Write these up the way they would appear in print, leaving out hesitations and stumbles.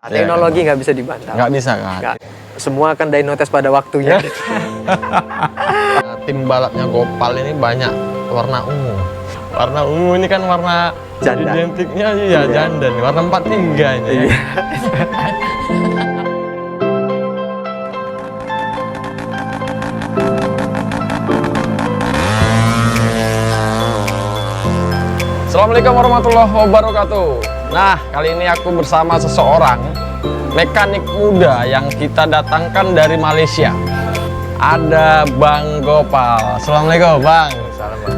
Teknologi nggak bisa dibantah. Nggak bisa kan? Nggak. Semua akan dynotes pada waktunya. Tim balapnya Gopal ini banyak warna ungu. Warna ungu ini kan warna Janda. identiknya iya janda nih. Warna 43 ini. Iya. Assalamualaikum warahmatullahi wabarakatuh. Nah, kali ini aku bersama seseorang mekanik muda yang kita datangkan dari Malaysia. Ada Bang Gopal. Assalamualaikum, Bang. Salam, Bang.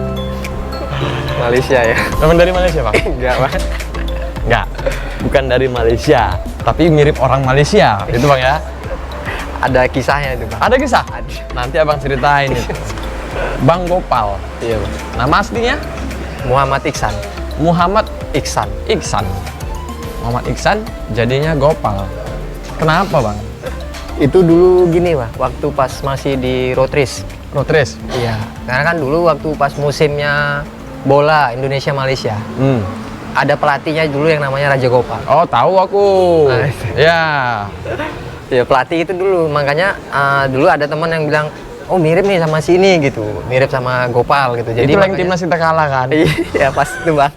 Malaysia ya? Teman dari Malaysia, Bang? Enggak, Bang. Enggak, bukan dari Malaysia, tapi mirip orang Malaysia, gitu Bang ya. Ada kisahnya itu, Bang. Ada kisah? Ada. Nanti Abang ceritain itu. Bang Gopal. Iya, Bang. Nama aslinya? Muhammad Iksan. Muhammad Iksan. Iksan. Muhammad Iksan jadinya Gopal. Kenapa, Bang? Itu dulu gini, Bang. Waktu pas masih di road race. Road race? Iya. Karena kan dulu waktu pas musimnya bola Indonesia Malaysia. Ada pelatihnya dulu yang namanya Raja Gopal. Oh, tahu aku. Ah, Ya. Ya pelatih itu dulu, makanya dulu ada teman yang bilang, oh mirip nih sama sini gitu, mirip sama Gopal gitu. Jadi Itu yang makanya- timnas kita kalah kan? Iya pas itu, Bang.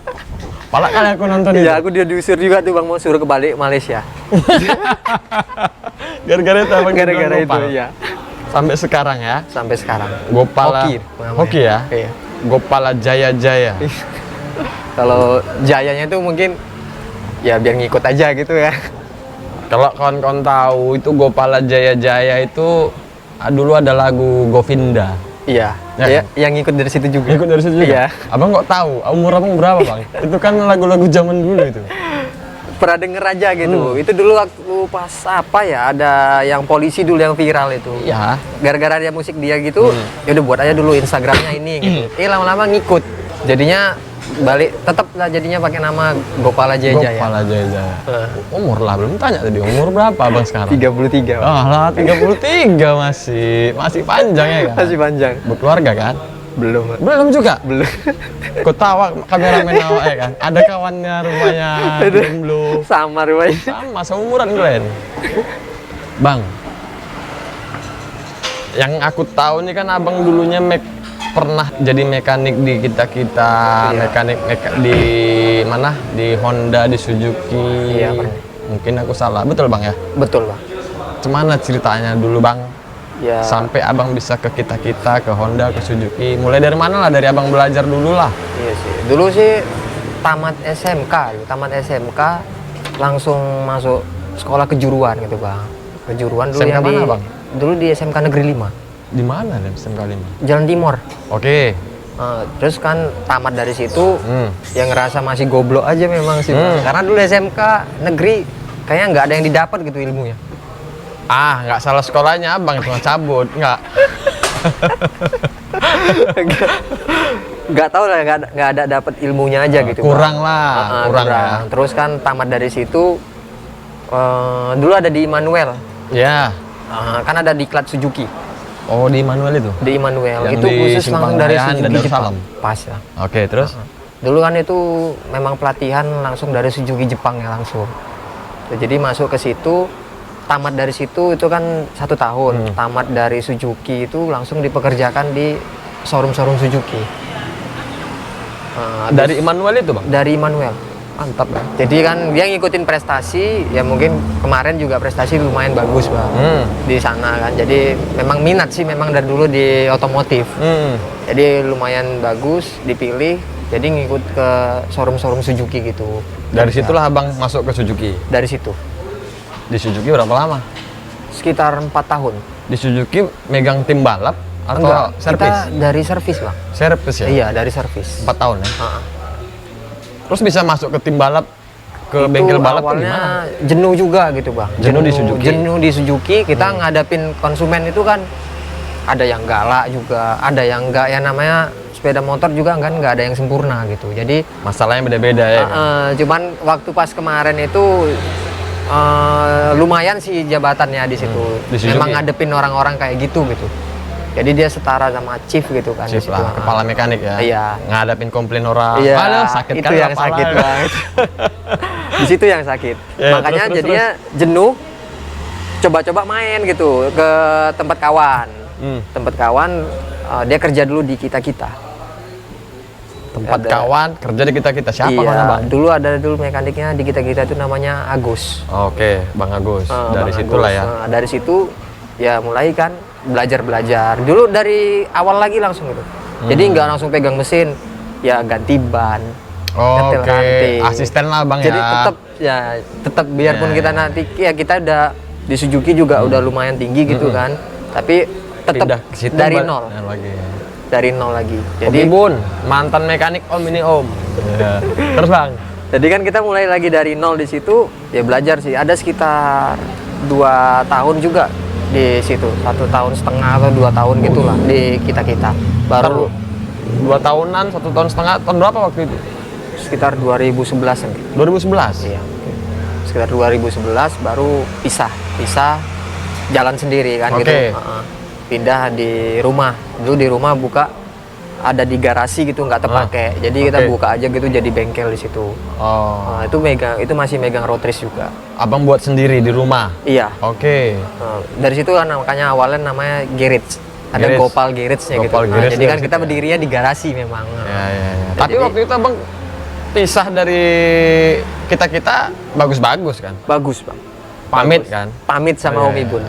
Palak kali aku nonton itu. Iya, aku dia diusir juga tuh, Bang, mau suruh kebalik Malaysia. Gara-gara itu Abang Gara-gara bilang itu Gopal. ya. Sampai sekarang ya. Sampai sekarang. Gopala. Hoki namanya. Hoki ya? Iya. Gopala Jaya. Kalau jayanya itu mungkin ya biar ngikut aja gitu ya. Kalau kawan-kawan tahu itu Gopala Jaya itu dulu ada lagu Govinda. Iya. Ya Ya, kan? yang ngikut dari situ juga. Ikut dari situ juga? Iya. Abang kok tahu? Umur abang berapa, Bang? Itu kan lagu-lagu zaman dulu itu. Pernah denger aja gitu. Itu dulu waktu pas apa ya, ada yang polisi dulu yang viral itu. Iya. Gara-gara dia musik dia gitu, ya udah buat aja dulu Instagramnya ini gitu. Lama-lama ngikut. Jadinya balik tetap lah jadinya pakai nama Gopala Jaya. Gopala Jaya. Umur lah, belum tanya tadi. Umur berapa abang sekarang? 33. Bang. Ah lah, 33 masih panjang ya kan? Masih panjang. Berkeluarga kan? Belum. Bang. Belum juga? Belum. Kau tahu kameramen awak ya kan? Ada kawannya rumahnya belum. Sama rumahnya. Sama, seumuran Glenn. Bang, yang aku tahu nih kan abang dulunya pernah jadi mekanik di kita-kita, Iya. mekanik di mana? Di Honda, di Suzuki. Iya, pernah. Mungkin aku salah, betul Bang ya? Betul, Bang. Gimana ceritanya dulu Bang? Ya. Sampai abang bisa ke kita-kita, ke Honda, ke Suzuki. Mulai dari mana lah? Dari abang belajar dulu lah. Iya sih. Dulu sih tamat SMK langsung masuk sekolah kejuruan gitu, Bang. Kejuruan dulu SMK yang mana, Bang? Dulu di SMK Negeri 5, Di mana dan SMK 5? Jalan Timur. Oke. Terus kan tamat dari situ, Hmm. yang ngerasa masih goblok aja memang sih, Bang. Karena dulu SMK negeri kayaknya nggak ada yang didapat gitu ilmunya. Nggak salah sekolahnya abang, cuma cabut, nggak. Nggak tahu lah, nggak ada dapat ilmunya aja gitu, Bang. Kurang lah, kurang ya. Terus kan tamat dari situ, dulu ada di Immanuel. Ya. Kan ada diklat Suzuki Oh, di Manuel itu? di Immanuel. Yang Itu di khusus Simpang langsung dari Rayaan dan Suzuki Jepang. Darussalam. Pas ya. Oke, terus? Dulu kan itu memang pelatihan langsung dari Suzuki Jepang ya langsung. Jadi masuk ke situ, tamat dari situ itu kan 1 tahun. Tamat dari Suzuki itu langsung dipekerjakan di showroom Suzuki. Dari Immanuel itu Bang? Dari Immanuel. Mantap ya. Jadi kan dia ngikutin prestasi, ya mungkin kemarin juga prestasi lumayan bagus, Bang. Di sana kan. Jadi memang minat sih memang dari dulu di otomotif. Jadi lumayan bagus, dipilih. Jadi ngikut ke showroom Suzuki gitu. Dari situlah abang masuk ke Suzuki. Dari situ. Di Suzuki berapa lama? Sekitar 4 tahun. Di Suzuki megang tim balap atau Enggak, servis? kita dari servis, Bang. Servis ya? Iya, dari servis. 4 tahun ya? Heeh. Terus bisa masuk ke tim balap, ke Itu bengkel balap tuh awalnya gimana? jenuh juga gitu, Bang. Jenuh di Suzuki? Jenuh di Suzuki, kita ngadapin konsumen itu kan ada yang galak juga, ada yang enggak, yang namanya sepeda motor juga kan nggak ada yang sempurna gitu. Jadi Masalahnya beda-beda ya? Kan? cuman waktu pas kemarin itu lumayan sih jabatannya di situ. Di Suzuki Memang ya? ngadepin orang-orang kayak gitu. Jadi dia setara sama chief gitu kan. di Chief situ. lah, kepala mekanik ya? Iya. Ngadapin komplain orang. Iya, Aduh, sakit itu kan yang kepala. sakit banget. Di situ yang sakit. Makanya terus, jadinya jenuh, coba-coba main gitu ke tempat kawan. Tempat kawan, dia kerja dulu di kita-kita. Tempat kawan kerja di kita-kita. Siapa iya, namanya, Bang? dulu ada mekaniknya di kita-kita itu namanya Agus. Oke, Bang Agus. Dari Bang situlah Agus. ya. Dari situ ya mulai kan belajar. Dulu dari awal lagi langsung gitu. Jadi nggak langsung pegang mesin, ya ganti ban. Nyetel Oke, ranting. asisten lah Bang Jadi ya. tetap biarpun kita nanti ya kita udah di Suzuki juga udah lumayan tinggi gitu kan. Tapi tetap dari nol. Dari nol lagi. Jadi Bun, mantan mekanik Om ini Om. Ya. Terus Bang. Jadi kan kita mulai lagi dari nol di situ, ya belajar sih. Ada sekitar 2 tahun juga di situ, 1,5 tahun atau 2 tahun gitulah di kita-kita. Baru 2 tahunan, 1,5 tahun. Tahun berapa waktu itu? Sekitar 2011 kan. 2011. Iya. Sekitar 2011 baru pisah jalan sendiri kan gitu. Pindah di rumah. Dulu di rumah buka ada di garasi gitu nggak terpakai. Jadi kita buka aja gitu jadi bengkel di situ. Nah, itu masih megang road race juga. Abang buat sendiri di rumah? Iya. Oke. Dari situ kan makanya awalnya namanya garage. Ada Gopal Garage-nya gitu. Jadi kan kita berdirinya di garasi memang. Ya. Tapi waktu itu Abang pisah dari kita-kita bagus-bagus kan? Bagus, Bang. Pamit kan? Pamit sama Om Ibun.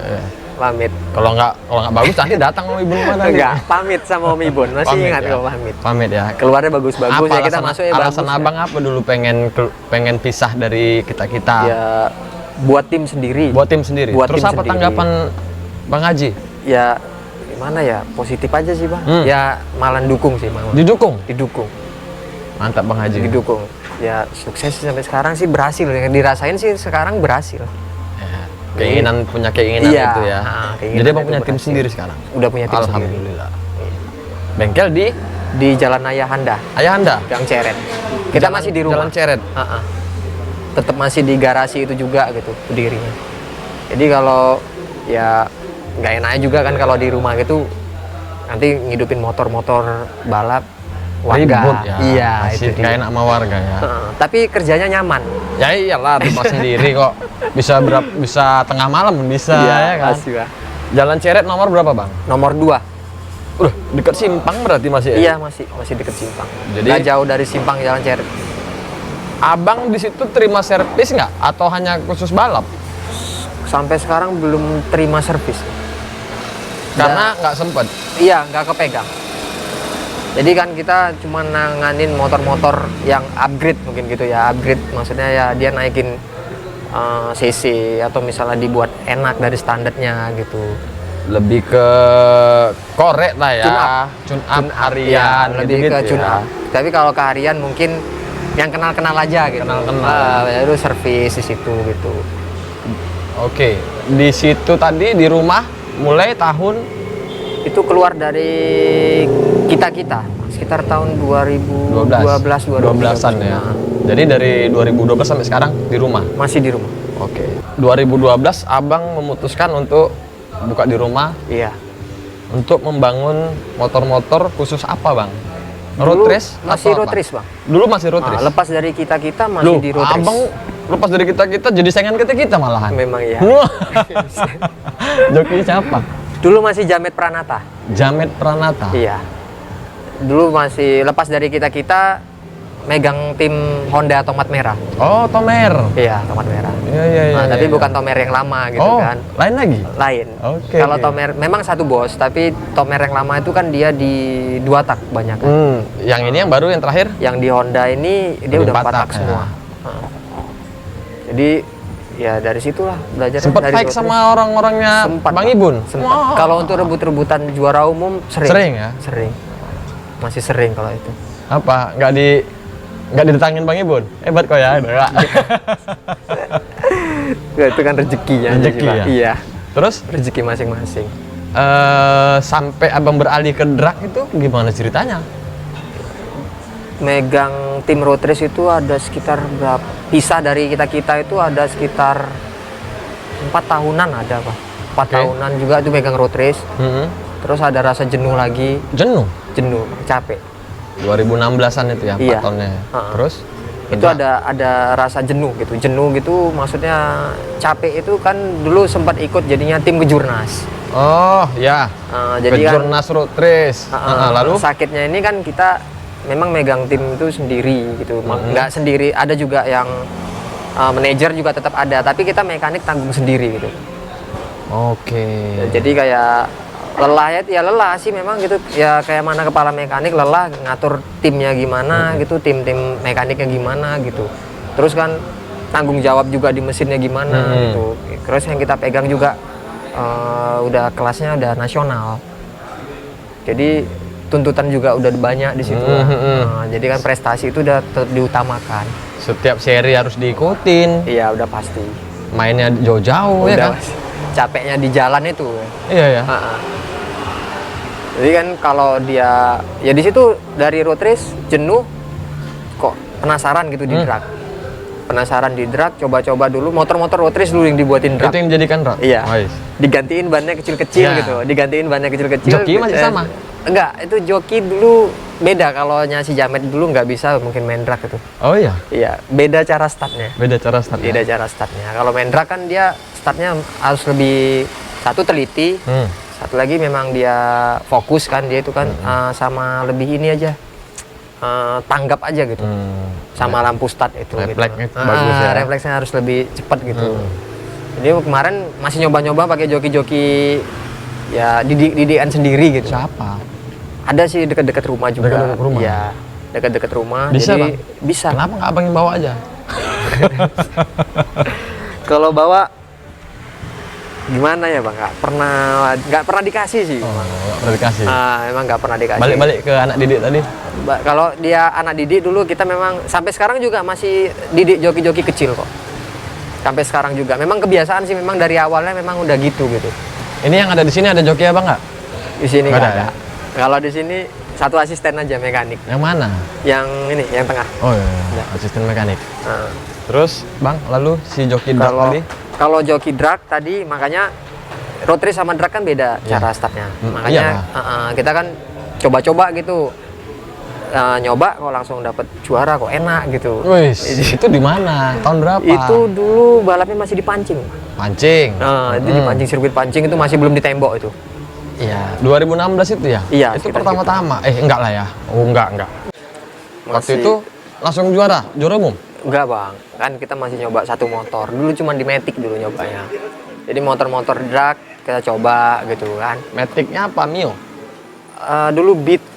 Pamit. Kalau nggak bagus nanti datang Om Ibun mana? Enggak, pamit sama Om Ibun. Masih ingat kalau pamit. Pamit ya. Keluarnya bagus-bagus ya kita masuk ya bagus. Alasan Abang apa dulu pengen pisah dari kita-kita? Ya buat tim sendiri. Terus apa tanggapan Bang Haji? Ya gimana ya? Positif aja sih, Bang. Ya malah dukung sih, Bang. Didukung. Mantap Bang Haji. Didukung. Ya sukses sampai sekarang sih berhasil. Yang dirasain sih sekarang berhasil. Punya keinginan itu ya. Jadi Abang punya tim sendiri sekarang. Udah punya tim sendiri. Alhamdulillah. Bengkel di Jalan Ayahanda. Gang Ceret. Kita masih di rumah. Jalan Ceret. Tetap masih di garasi itu juga gitu berdirinya. Jadi kalau ya nggak enaknya juga kan kalau di rumah gitu nanti ngidupin motor-motor balap warga. Ribut ya. Iya, masih itu nggak enak sama warga ya. Tapi kerjanya nyaman. Ya iyalah, rumah sendiri kok. Bisa tengah malam bisa ya kan. Pasti, Bang. Jalan Ceret nomor berapa, Bang? Nomor 2. Dekat Simpang berarti masih ya? Iya, masih dekat Simpang. Jadi nggak jauh dari Simpang Jalan Ceret. Abang di situ terima servis nggak atau hanya khusus balap? Sampai sekarang belum terima servis. Karena nggak sempet. Iya, nggak kepegang. Jadi kan kita cuma nanganin motor-motor yang upgrade mungkin gitu ya. Upgrade maksudnya ya dia naikin cc atau misalnya dibuat enak dari standarnya gitu. Lebih ke korek lah ya. Tune up harian. Ya, lebih ke tune ya. up. Tapi kalau ke harian mungkin yang kenal-kenal aja gitu. Itu servis di situ gitu. Oke, di situ tadi di rumah mulai tahun itu keluar dari kita sekitar tahun 2012-an ya. Jadi dari 2012 sampai sekarang di rumah. Masih di rumah. Oke. 2012 Abang memutuskan untuk buka di rumah. Iya. Untuk membangun motor-motor khusus apa, Bang? Road race? Masih road race, Bang. Dulu masih road race. Lepas dari kita masih di road race. Abang lepas dari kita jadi saingan kita malahan. Memang iya. Jokinya siapa? Dulu masih Jamet Pranata. Iya. Dulu masih lepas dari kita megang tim Honda Tomat Merah. Oh, Tomer. Iya, Tomat Merah. Iya. Tapi bukan Tomer yang lama gitu kan. Lain lagi? Lain. Oke. Kalau Tomer memang satu bos, tapi Tomer yang lama itu kan dia di 2 tak banyak kan. Yang ini yang baru yang terakhir? Yang di Honda ini dia udah 4 tak semua. Jadi ya dari situlah belajar. Sempat fight sama orang-orangnya Bang Ibun? Sempat. Kalau untuk rebut-rebutan juara umum sering ya? Sering. Masih sering kalau itu. Apa? Nggak ditantangin Bang Ibun? Hebat kok ya. Itu kan rezekinya. Rezeki ya? Iya. Terus? Rezeki masing-masing. Sampai Abang beralih ke drag itu gimana ceritanya? Megang tim road race itu ada sekitar berapa? Pisah dari kita itu ada sekitar 4 tahunan ada, Pak. 4 tahunan juga itu megang road race. Terus ada rasa jenuh lagi. Jenuh, capek. 2016-an itu ya, 4 tahunnya. Terus itu ada rasa jenuh gitu. Jenuh gitu maksudnya capek itu kan dulu sempat ikut jadinya tim kejurnas. Oh ya, jadi kejurnas road race. Lalu sakitnya ini kan kita memang megang tim itu sendiri gitu. Nggak sendiri, ada juga yang manajer juga tetap ada, tapi kita mekanik tanggung sendiri gitu. Oke. Jadi kayak lelah ya lelah sih memang gitu ya, kayak mana kepala mekanik lelah ngatur timnya gimana gitu, tim mekaniknya gimana gitu, terus kan tanggung jawab juga di mesinnya gimana gitu. Terus yang kita pegang juga udah kelasnya udah nasional, jadi tuntutan juga udah banyak di situ jadi kan prestasi itu udah tetap diutamakan, setiap seri harus diikutin. iya udah pasti, mainnya jauh-jauh ya kan, capeknya di jalan itu iya ya. Jadi kan kalau dia ya di situ dari road race jenuh kok penasaran gitu di drag. Penasaran di drag, coba-coba dulu motor-motor road race dulu yang dibuatin drag. Itu yang jadikan drag. Iya. Digantiin bannya kecil-kecil gitu. Digantiin bannya kecil-kecil. Joki masih sama? Enggak, itu joki dulu beda. Kalau si Jamet dulu nggak bisa mungkin main drag itu. Oh iya. Iya, beda cara startnya. Beda cara startnya. Beda cara startnya. Kalau main drag kan dia startnya harus lebih teliti. Satu lagi memang dia fokus kan, dia itu kan sama lebih ini aja, tanggap aja gitu, sama lampu start itu refleksnya gitu. bagus ya, refleksnya harus lebih cepat gitu. Jadi kemarin masih nyoba-nyoba pakai joki-joki ya didikan sendiri gitu. Siapa? Ada sih dekat-dekat rumah juga. Dekat rumah? Iya, dekat-dekat rumah. Bisa, jadi Bang? bisa. Kenapa nggak abang yang bawa aja? Kalau bawa gimana ya bang, nggak pernah dikasih sih. Nggak pernah dikasih. Emang nggak pernah dikasih. Balik ke anak didik tadi. Kalau dia anak didik dulu kita memang sampai sekarang juga masih didik joki-joki kecil kok. Sampai sekarang juga memang kebiasaan sih, memang dari awalnya memang udah gitu. Ini yang ada di sini ada joki apa nggak? Di sini nggak ada. Ya? Kalau di sini satu asisten aja mekanik. Yang mana? Yang ini, yang tengah. Oh iya. Asisten mekanik. Terus bang, lalu si joki drag tadi? Kalau joki drag tadi makanya road race sama drag kan beda cara startnya. Makanya kita kan coba-coba gitu. Nyoba kok langsung dapat juara, kok enak gitu. Wih, itu di mana? Tahun berapa? Itu dulu balapnya masih dipancing. Pancing? Itu dipancing, sirkuit pancing itu masih belum ditembok itu. Iya. 2016 itu ya? Iya. Itu pertama-tama? Enggak lah ya? Oh enggak. Waktu itu langsung juara umum? Enggak bang, kan kita masih nyoba satu motor. Dulu cuma di Matic dulu nyobanya. Jadi motor-motor drag kita coba gitu kan. Maticnya apa? Mio? Dulu Beat.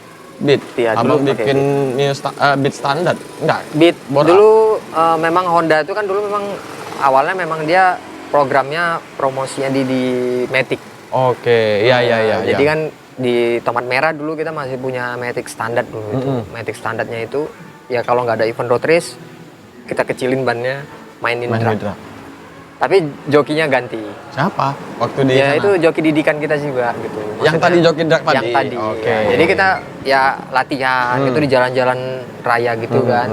Ya, abang bikin Mio Beat standar? Enggak? Beat. Dulu memang Honda itu kan dulu memang awalnya memang dia programnya promosinya di Matic. Oke, iya. Jadi kan di Tomat Merah dulu kita masih punya Matic standar dulu itu. Matic standarnya itu ya kalau nggak ada event road race kita kecilin bannya, mainin drag. Tapi jokinya ganti. Siapa? Waktu di ya sana? Itu joki didikan kita juga gitu. Maksudnya, yang tadi joki drag tadi? Yang tadi. Oke. Ya. Jadi kita ya latihan itu di jalan-jalan raya gitu kan.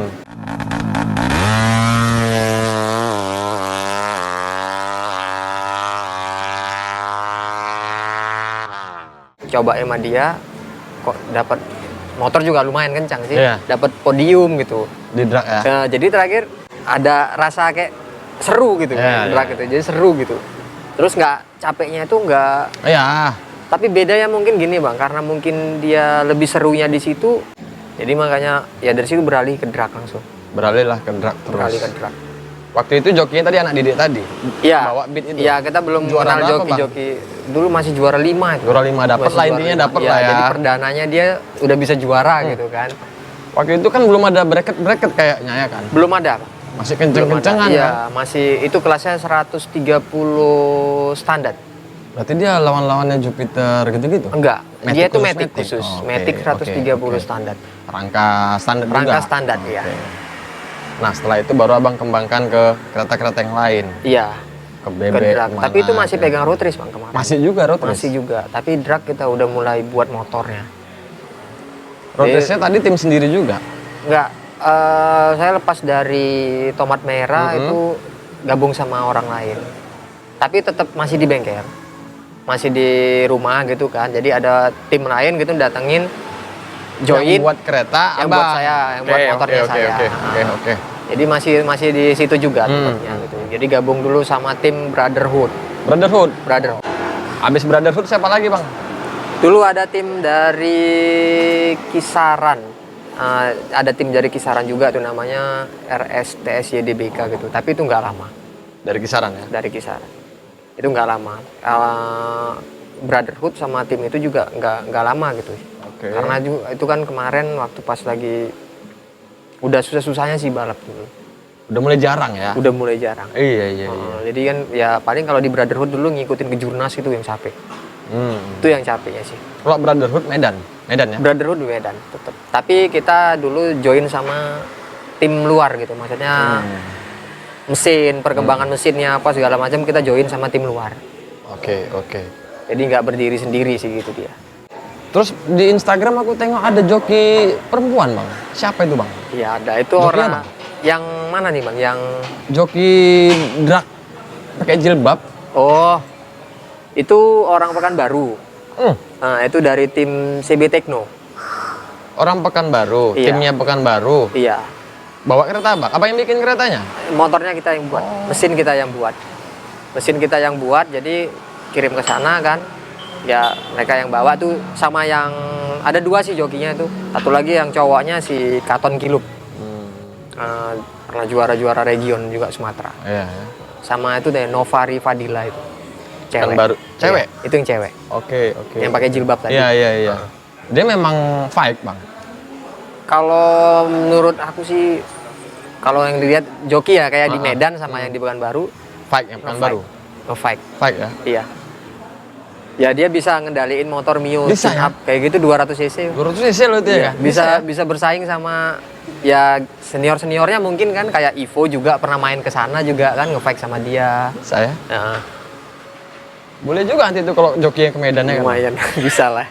Coba sama dia kok dapat motor juga lumayan kencang sih, dapat podium gitu di drag ya. Jadi terakhir ada rasa kayak seru gitu drag gitu, jadi seru gitu. Terus nggak capeknya itu nggak. Tapi bedanya mungkin gini bang, karena mungkin dia lebih serunya di situ, jadi makanya ya dari situ beralih ke drag langsung. Beralihlah ke drag terus. Beralih ke drag. Waktu itu jokinya tadi anak didik tadi? Iya. Bawa Beat itu? Iya, kita belum juara kenal joki-joki. Dulu masih juara 5 itu. Juara 5, dapet lah intinya, dapet lah ya. Jadi perdananya dia udah bisa juara gitu kan. Waktu itu kan belum ada bracket kayaknya ya kan? Belum ada. Masih kenceng-kencengan ya? Iya, kan? masih itu kelasnya 130 standar. Berarti dia lawan-lawannya Jupiter gitu-gitu? Enggak, dia itu Matic Matic khusus. Matic 130 standar. Rangka standar juga? Rangka standar, iya. Nah setelah itu baru abang kembangkan ke kereta-kereta yang lain? Iya. Ke bebek, tapi itu masih pegang road race bang kemarin. Masih juga road race? Masih juga, tapi drag kita udah mulai buat motornya. Road race-nya tadi tim sendiri juga? Enggak, saya lepas dari Tomat Merah itu gabung sama orang lain. Tapi tetap masih di bengkel, masih di rumah gitu kan. Jadi ada tim lain gitu datengin, join. Yang buat kereta, yang buat saya, yang buat motornya saya. Oke. Jadi masih di situ juga tempatnya gitu. Jadi gabung dulu sama tim Brotherhood. Brotherhood. Abis Brotherhood siapa lagi bang? Dulu ada tim dari Kisaran. Ada tim dari Kisaran juga tuh namanya RSTSYDBK gitu. Tapi itu nggak lama. Dari Kisaran ya? Dari Kisaran. Itu nggak lama. Brotherhood sama tim itu juga nggak lama gitu. Oke. Karena juga itu kan kemarin waktu pas lagi udah susah-susahnya sih balap dulu. Udah mulai jarang ya? Udah mulai jarang. Iya. Jadi kan ya paling kalau di Brotherhood dulu ngikutin kejurnas itu yang capek. Itu yang capeknya sih. Kalau Brotherhood Medan ya? Brotherhood di Medan tetap. Tapi kita dulu join sama tim luar gitu. Maksudnya mesin, perkembangan mesinnya apa segala macam kita join sama tim luar. Oke. Jadi nggak berdiri sendiri sih gitu dia. Terus di Instagram aku tengok ada joki perempuan bang. Siapa itu bang? Iya ada. Itu Joki orang apa? yang mana nih bang? Yang joki drag pakai jilbab. oh itu orang Pekanbaru. Hmm. Nah, itu dari tim CB Tekno. Orang Pekanbaru, Iya. timnya Pekanbaru. Iya. Bawa kereta bang. Apa yang bikin keretanya? Motornya kita yang buat, mesin kita yang buat. Jadi kirim ke sana kan. Ya mereka yang bawa tuh sama yang ada 2 sih jokinya itu. Satu lagi yang cowoknya si Katon Kilup. Pernah juara Iya. region juga Sumatera. Sama itu deh Novari Fadila itu. Cewek. Yang baru. Cewek? Iya, itu yang cewek. Oke. Yang pakai jilbab tadi. Iya. Dia memang fight bang. Kalau menurut aku sih kalau yang dilihat joki ya kayak di Medan sama yang di Pekanbaru Fight yang Pekanbaru. nge-fight. Fight ya. Iya. Ya dia bisa ngendaliin motor Mio Bisa, tune up kayak gitu 200 cc. 200 cc loh itu ya. Iya, bisa bersaing sama ya seniornya mungkin kan kayak Ivo juga pernah main ke sana juga kan nge-fight sama dia. Saya. Nah, Boleh juga nanti itu kalau joki yang ke Medan ya kan. lumayan bisa lah.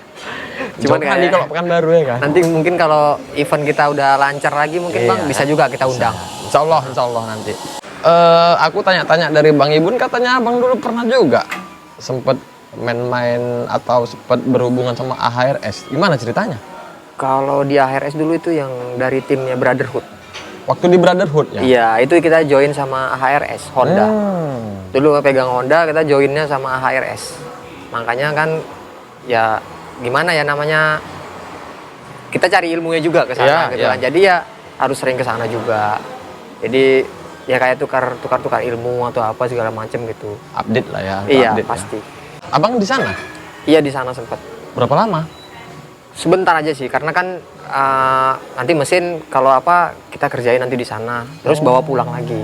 Cuman Cuman kali kalau Pekanbaru ya kan. nanti mungkin kalau event kita udah lancar lagi mungkin Iya. Bang bisa juga kita undang. Insya Allah nanti. Aku tanya-tanya dari Bang Ibun, katanya Abang dulu pernah juga sempet main-main atau sempet berhubungan sama AHRS. Gimana ceritanya? Kalau di AHRS dulu itu yang dari timnya Brotherhood. Waktu di Brotherhood ya? Iya, itu kita join sama AHRS Honda. Dulu pegang Honda, kita joinnya sama AHRS. Makanya kan ya gimana ya namanya, kita cari ilmunya juga ke sana gitu kan. Jadi ya harus sering ke sana juga. Jadi ya kayak tukar ilmu atau apa segala macam gitu. Update lah ya. Iya, update pasti. Ya. Abang di sana? Iya, di sana sempat. Berapa lama? Sebentar aja sih, karena kan nanti mesin kalau apa kita kerjain nanti di sana, terus bawa pulang lagi.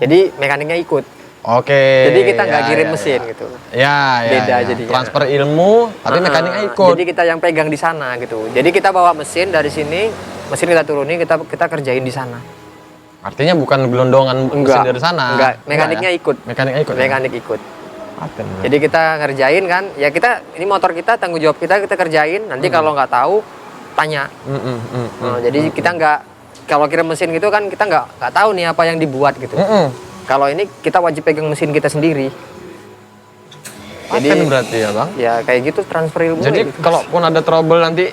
Jadi mekaniknya ikut. Oke. Jadi kita nggak kirim mesin gitu. Ya. Beda jadinya. Transfer ilmu, tapi mekaniknya ikut. Jadi kita yang pegang di sana gitu. Jadi kita bawa mesin dari sini, mesin kita turunin, kita kerjain di sana. Artinya bukan gelondongan mesin dari sana. Enggak, mekaniknya ikut. Mekaniknya ikut. Mekanik ikut. Paten, Jadi kita ngerjain kan, ya kita ini motor kita, tanggung jawab kita kerjain. Nanti kalau nggak tahu tanya. Jadi kita nggak, kalau kirim mesin gitu kan kita nggak tahu nih apa yang dibuat gitu. Kalau ini kita wajib pegang mesin kita sendiri. Paten Jadi berarti ya bang. ya kayak gitu transfer ilmu. Jadi gitu. kalaupun ada trouble nanti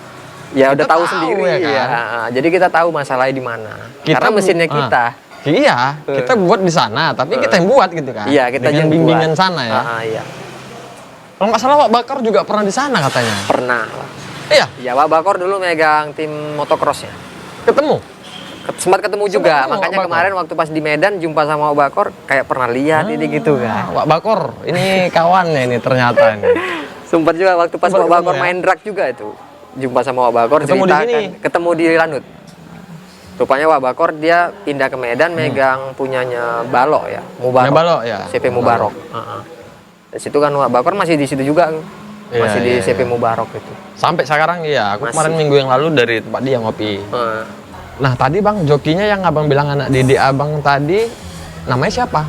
ya udah tahu tahu sendiri ya kan? ya. Jadi kita tahu masalahnya di mana. Karena mesinnya kita. Iya, kita buat di sana, tapi kita yang buat gitu kan. Iya, kita dengan yang bimbingan buat. sana ya. Iya. Kalau nggak salah Pak Bakar juga pernah di sana katanya. Pernah. Iya, Ya, Wak Bakor dulu megang tim motocrossnya. ketemu. Sempat ketemu juga, ketemu makanya Wak Bakor. kemarin waktu pas di Medan jumpa sama Wak Bakor kayak pernah lihat ini gitu kan. Pak Bakar, ini kawannya ini ternyata ini. Sempat juga waktu pas Sempat Wak Bakor ketemu ya? main drag juga itu. Jumpa sama Wak Bakor, Ketemu di ceritakan, sini? ketemu di Lanut. Rupanya Wak Bakor dia pindah ke Medan megang punyanya Balok ya, Mubarok. Balok ya. CP Mubarok. Di situ kan Wak Bakor masih di situ juga. Iya, Masih di iya, CP iya. Mubarok itu. Sampai sekarang iya, aku Masih. kemarin minggu yang lalu dari tempat dia ngopi. Nah tadi bang, jokinya yang abang bilang anak didik abang tadi, namanya siapa?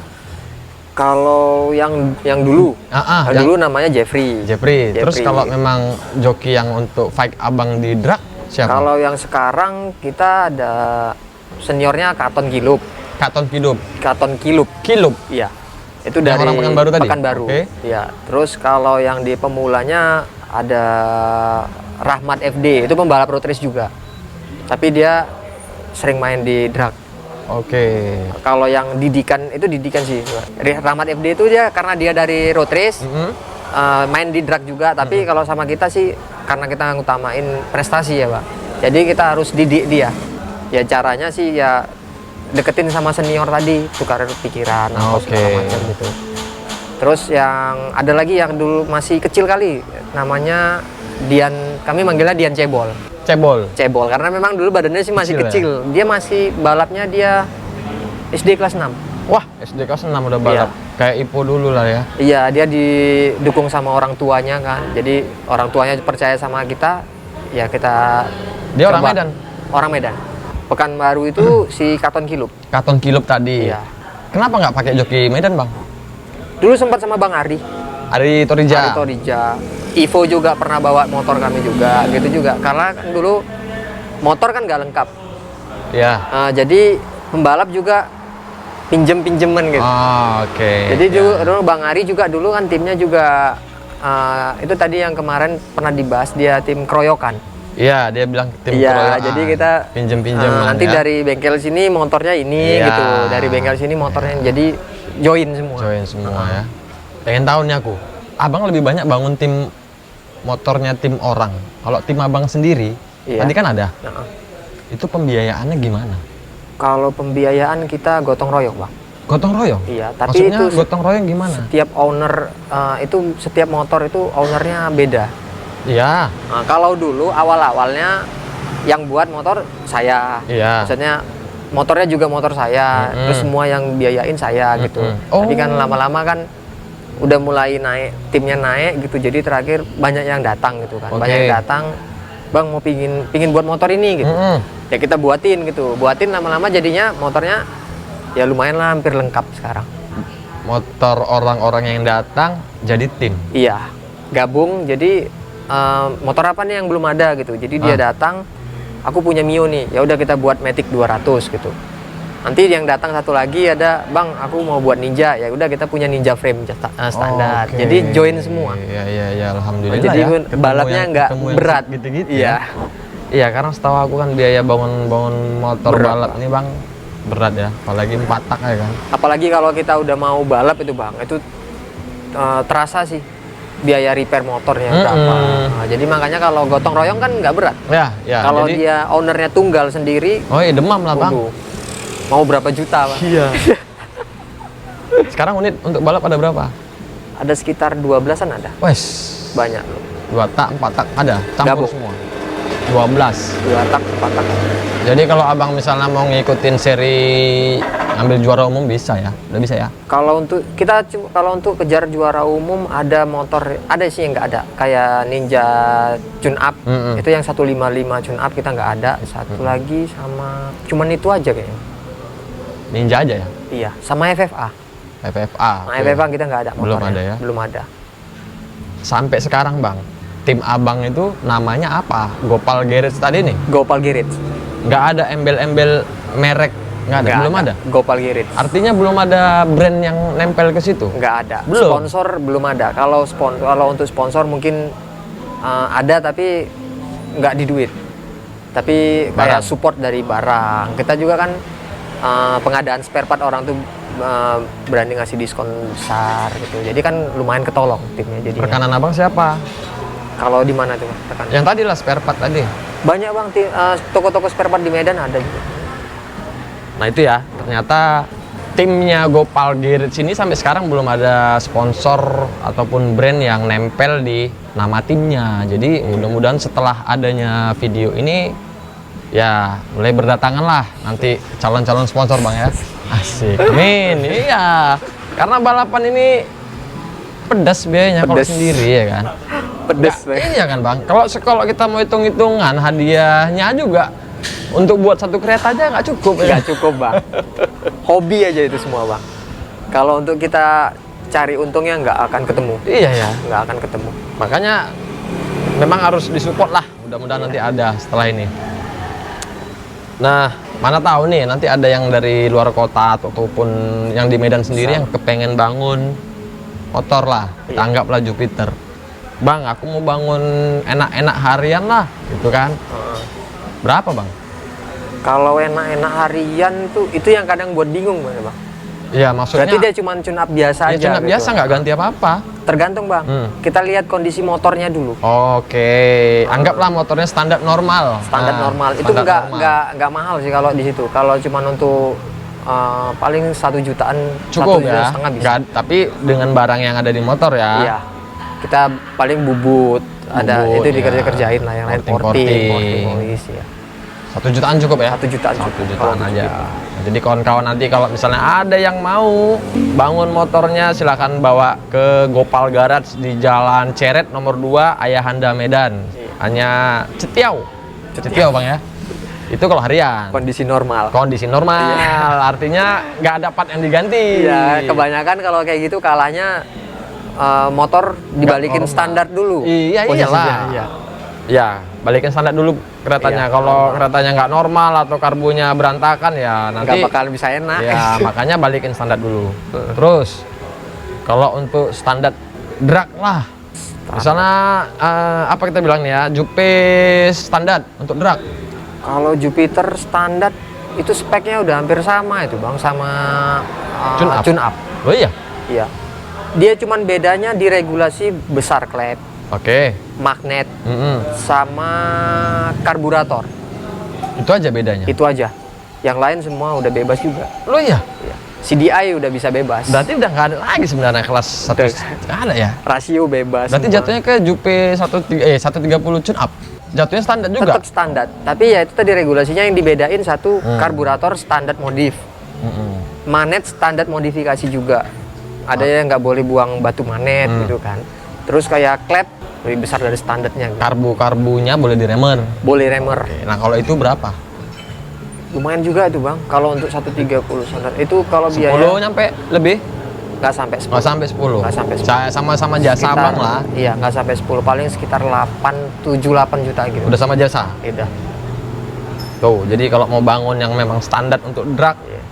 Kalau yang dulu, yang dulu namanya Jeffrey. Jeffrey. Terus Jeffrey. kalau memang joki yang untuk fight abang di drag siapa? Kalau yang sekarang kita ada seniornya Katon Kilup. Katon Kilup. Katon Kilup. Kilup. Iya. Itu Yang dari orang Pekanbaru tadi? Pekanbaru. Oke. Iya. Terus kalau yang di pemulanya ada Rahmat FD, itu pembalap road race juga. Tapi dia sering main di drag. Oke. Kalau yang didikan itu didikan sih. Rahmat FD itu dia karena dia dari road race, main di drag juga. Tapi kalau sama kita sih karena kita ngutamain prestasi ya Pak. Jadi kita harus didik dia. Ya caranya sih ya deketin sama senior tadi, tukar pikiran atau segala macam gitu. Terus yang ada lagi yang dulu masih kecil kali, namanya Dian, kami manggilnya Dian Cebol. Cebol, karena memang dulu badannya sih masih kecil. Dia masih balapnya dia SD kelas 6. Wah, SD kelas 6 udah balap. Kayak Ipo dulu lah ya. Iya, dia didukung sama orang tuanya kan. Jadi orang tuanya percaya sama kita, ya kita Dia coba. orang Medan? Orang Medan. Pekanbaru itu si Katon Kilup. Katon Kilup tadi. Iya. Kenapa nggak pakai joki Medan, Bang? Dulu sempat sama Bang Ari Torija. Ivo juga pernah bawa motor kami juga, gitu juga. Karena kan dulu motor kan nggak lengkap. Ya. Jadi pembalap juga pinjeman gitu. Oke. Jadi dulu Bang Ari juga dulu kan timnya juga itu tadi yang kemarin pernah dibahas, dia tim keroyokan. Iya, dia bilang tim keroyokan. Jadi kita pinjem-pinjeman nanti ya. dari bengkel sini motornya ini gitu. Dari bengkel sini motornya jadi join semua ya. Pengen tahu nih aku, abang lebih banyak bangun tim motornya tim orang. Kalau tim abang sendiri, tadi kan ada. Itu pembiayaannya gimana? Kalau pembiayaan kita gotong royong Bang. Gotong royong? Iya, tapi maksudnya itu gotong royong gimana? Setiap owner setiap motor itu ownernya beda. Iya. Nah, kalau dulu awal-awalnya yang buat motor saya. Iya. Maksudnya motornya juga motor saya, terus semua yang biayain saya gitu. Tapi kan lama-lama kan udah mulai naik, timnya naik gitu. Jadi terakhir banyak yang datang gitu kan. Banyak yang datang, Bang mau pingin buat motor ini gitu. Ya kita buatin gitu. Buatin lama-lama jadinya motornya ya lumayan lah, hampir lengkap sekarang. Motor orang-orang yang datang jadi tim. Iya. Gabung jadi motor apa nih yang belum ada gitu. Jadi dia datang, aku punya Mio nih, ya udah kita buat Matic 200 gitu. Nanti yang datang satu lagi ada, Bang aku mau buat Ninja, ya udah kita punya Ninja frame standar. Jadi join semua. Iya, alhamdulillah. Jadi ya. balapnya nggak berat gitu-gitu. Iya. Iya, karena setahu aku kan biaya bangun motor balap ini Bang berat ya, apalagi 4 tak ya kan. Apalagi kalau kita udah mau balap itu Bang, itu terasa sih biaya repair motornya berapa. Nah, jadi makanya kalau gotong royong kan nggak berat. Ya. Kalau dia ownernya tunggal sendiri, demam lah Bang. Mau berapa juta Bang? Iya. Sekarang unit untuk balap ada berapa? Ada sekitar 12-an ada. Wes. Banyak loh. 2 tak, 4 tak ada, campur semua. 12. 2 tak, 4 tak. Jadi kalau abang misalnya mau ngikutin seri ambil juara umum bisa ya? Udah bisa ya? Kalau untuk kejar juara umum ada motor, ada sih yang nggak ada. Kayak Ninja Tune Up, itu yang 155 Tune Up kita nggak ada. Satu lagi sama, cuman itu aja kayaknya. Ninja aja ya? Iya, sama FFA. Nah, FFA kita nggak ada motornya. Belum ada ya? Belum ada. Sampai sekarang Bang, tim abang itu namanya apa? Gopal Garage tadi nih? Gopal Garage. Nggak ada embel-embel merek? Nggak ada? Belum ada? Gopal Garage. Artinya belum ada brand yang nempel ke situ? Nggak ada. Belum? Sponsor belum ada. Kalau untuk sponsor mungkin ada tapi nggak di duit. Tapi kayak support dari barang. Kita juga kan pengadaan spare part orang tuh berani ngasih diskon besar gitu. Jadi kan lumayan ketolong timnya jadinya. Rekanan abang siapa? Kalau di mana tuh rekan? Yang tadi lah spare part tadi. Banyak Bang, toko-toko spare part di Medan ada juga. Nah itu ya, ternyata timnya Gopal Garage ini sampai sekarang belum ada sponsor ataupun brand yang nempel di nama timnya. Jadi mudah-mudahan setelah adanya video ini ya mulai berdatangan lah nanti calon-calon sponsor Bang ya. Asik. Amin. Iya. Karena balapan ini pedas biayanya kalau sendiri ya kan. Pedas. Iya kan Bang. Kalau kita mau hitung-hitungan hadiahnya juga untuk buat satu kereta aja nggak cukup. Nggak cukup Bang. Hobi aja itu semua Bang. Kalau untuk kita cari untungnya nggak akan ketemu. Iya ya. Nggak akan ketemu. Makanya memang harus disupport lah. Mudah-mudahan nanti ada setelah ini. Nah, mana tahu nih nanti ada yang dari luar kota ataupun yang di Medan sendiri yang kepengen bangun motor lah. Kita anggaplah Jupiter. Bang, aku mau bangun enak-enak harian lah, gitu kan? Berapa Bang? Kalau enak-enak harian tuh itu yang kadang buat bingung Bang. Iya, maksudnya Berarti dia cuma tune up biasa aja. tune up gitu. biasa, nggak ganti apa-apa. Tergantung Bang. Kita lihat kondisi motornya dulu. Oke, anggaplah motornya standar normal. Standar normal. Itu standar normal. nggak mahal sih kalau di situ. Kalau cuma untuk paling 1 jutaan, Cukup 1,5 ya. juta bisa. Tapi dengan barang yang ada di motor ya. Iya. Kita paling bubut, ada itu ya. dikerjain lah, yang lain porting polis ya. 1 jutaan cukup ya? 1 jutaan 1 cukup. jutaan Kalau aja. gitu. Nah, jadi kawan-kawan nanti kalau misalnya ada yang mau bangun motornya, silakan bawa ke Gopal Garage di Jalan Ceret nomor 2 Ayahanda Medan. Iya. Hanya Cetiau Bang ya. Itu kalau harian. Kondisi normal. Kondisi normal, artinya nggak ada part yang diganti. Iya, kebanyakan kalau kayak gitu kalahnya motor dibalikin normal. standar dulu. Iya, posisinya. iyalah. Iya. Ya, balikin standar dulu keretanya. Iya, Kalau normal. keretanya nggak normal atau karbunya berantakan ya nanti Nggak bakal bisa enak. ya makanya balikin standar dulu. Terus kalau untuk standar drag lah, misalnya apa kita bilang nih ya, Jupe standar untuk drag. Kalau Jupiter standar itu speknya udah hampir sama itu Bang, sama tune up. Oh iya. Iya. Dia cuman bedanya di regulasi besar klep, Oke. magnet, Mm-mm. sama karburator. Itu aja bedanya. Itu aja. Yang lain semua udah bebas juga. Lo iya. Iya. CDI udah bisa bebas. Berarti udah nggak ada lagi sebenarnya kelas satu. Nggak ada ya. Rasio bebas. Berarti semua. jatuhnya ke Jupe 130 tune up. Jatuhnya standar juga. Tetap standar. Tapi ya itu tadi regulasinya yang dibedain satu karburator standar modif. Mm-mm. Manet standar modifikasi juga. Ada yang nggak boleh buang batu manet gitu kan. Terus kayak klep lebih besar dari standarnya. Gitu. Karbunya boleh diremer. Boleh remer. Nah kalau itu berapa? Lumayan juga itu Bang. Kalau untuk 130 standar itu kalau 10 biaya nyampe lebih? nggak sampai 10. Nggak sampai 10. Nggak sampai 10. Saya sama-sama jasa Sekitar- abang lah. Iya, nggak sampai 10, paling sekitar 7-8 juta gitu. Udah sama jasa. Udah. Tuh, jadi kalau mau bangun yang memang standar untuk drag, Iya.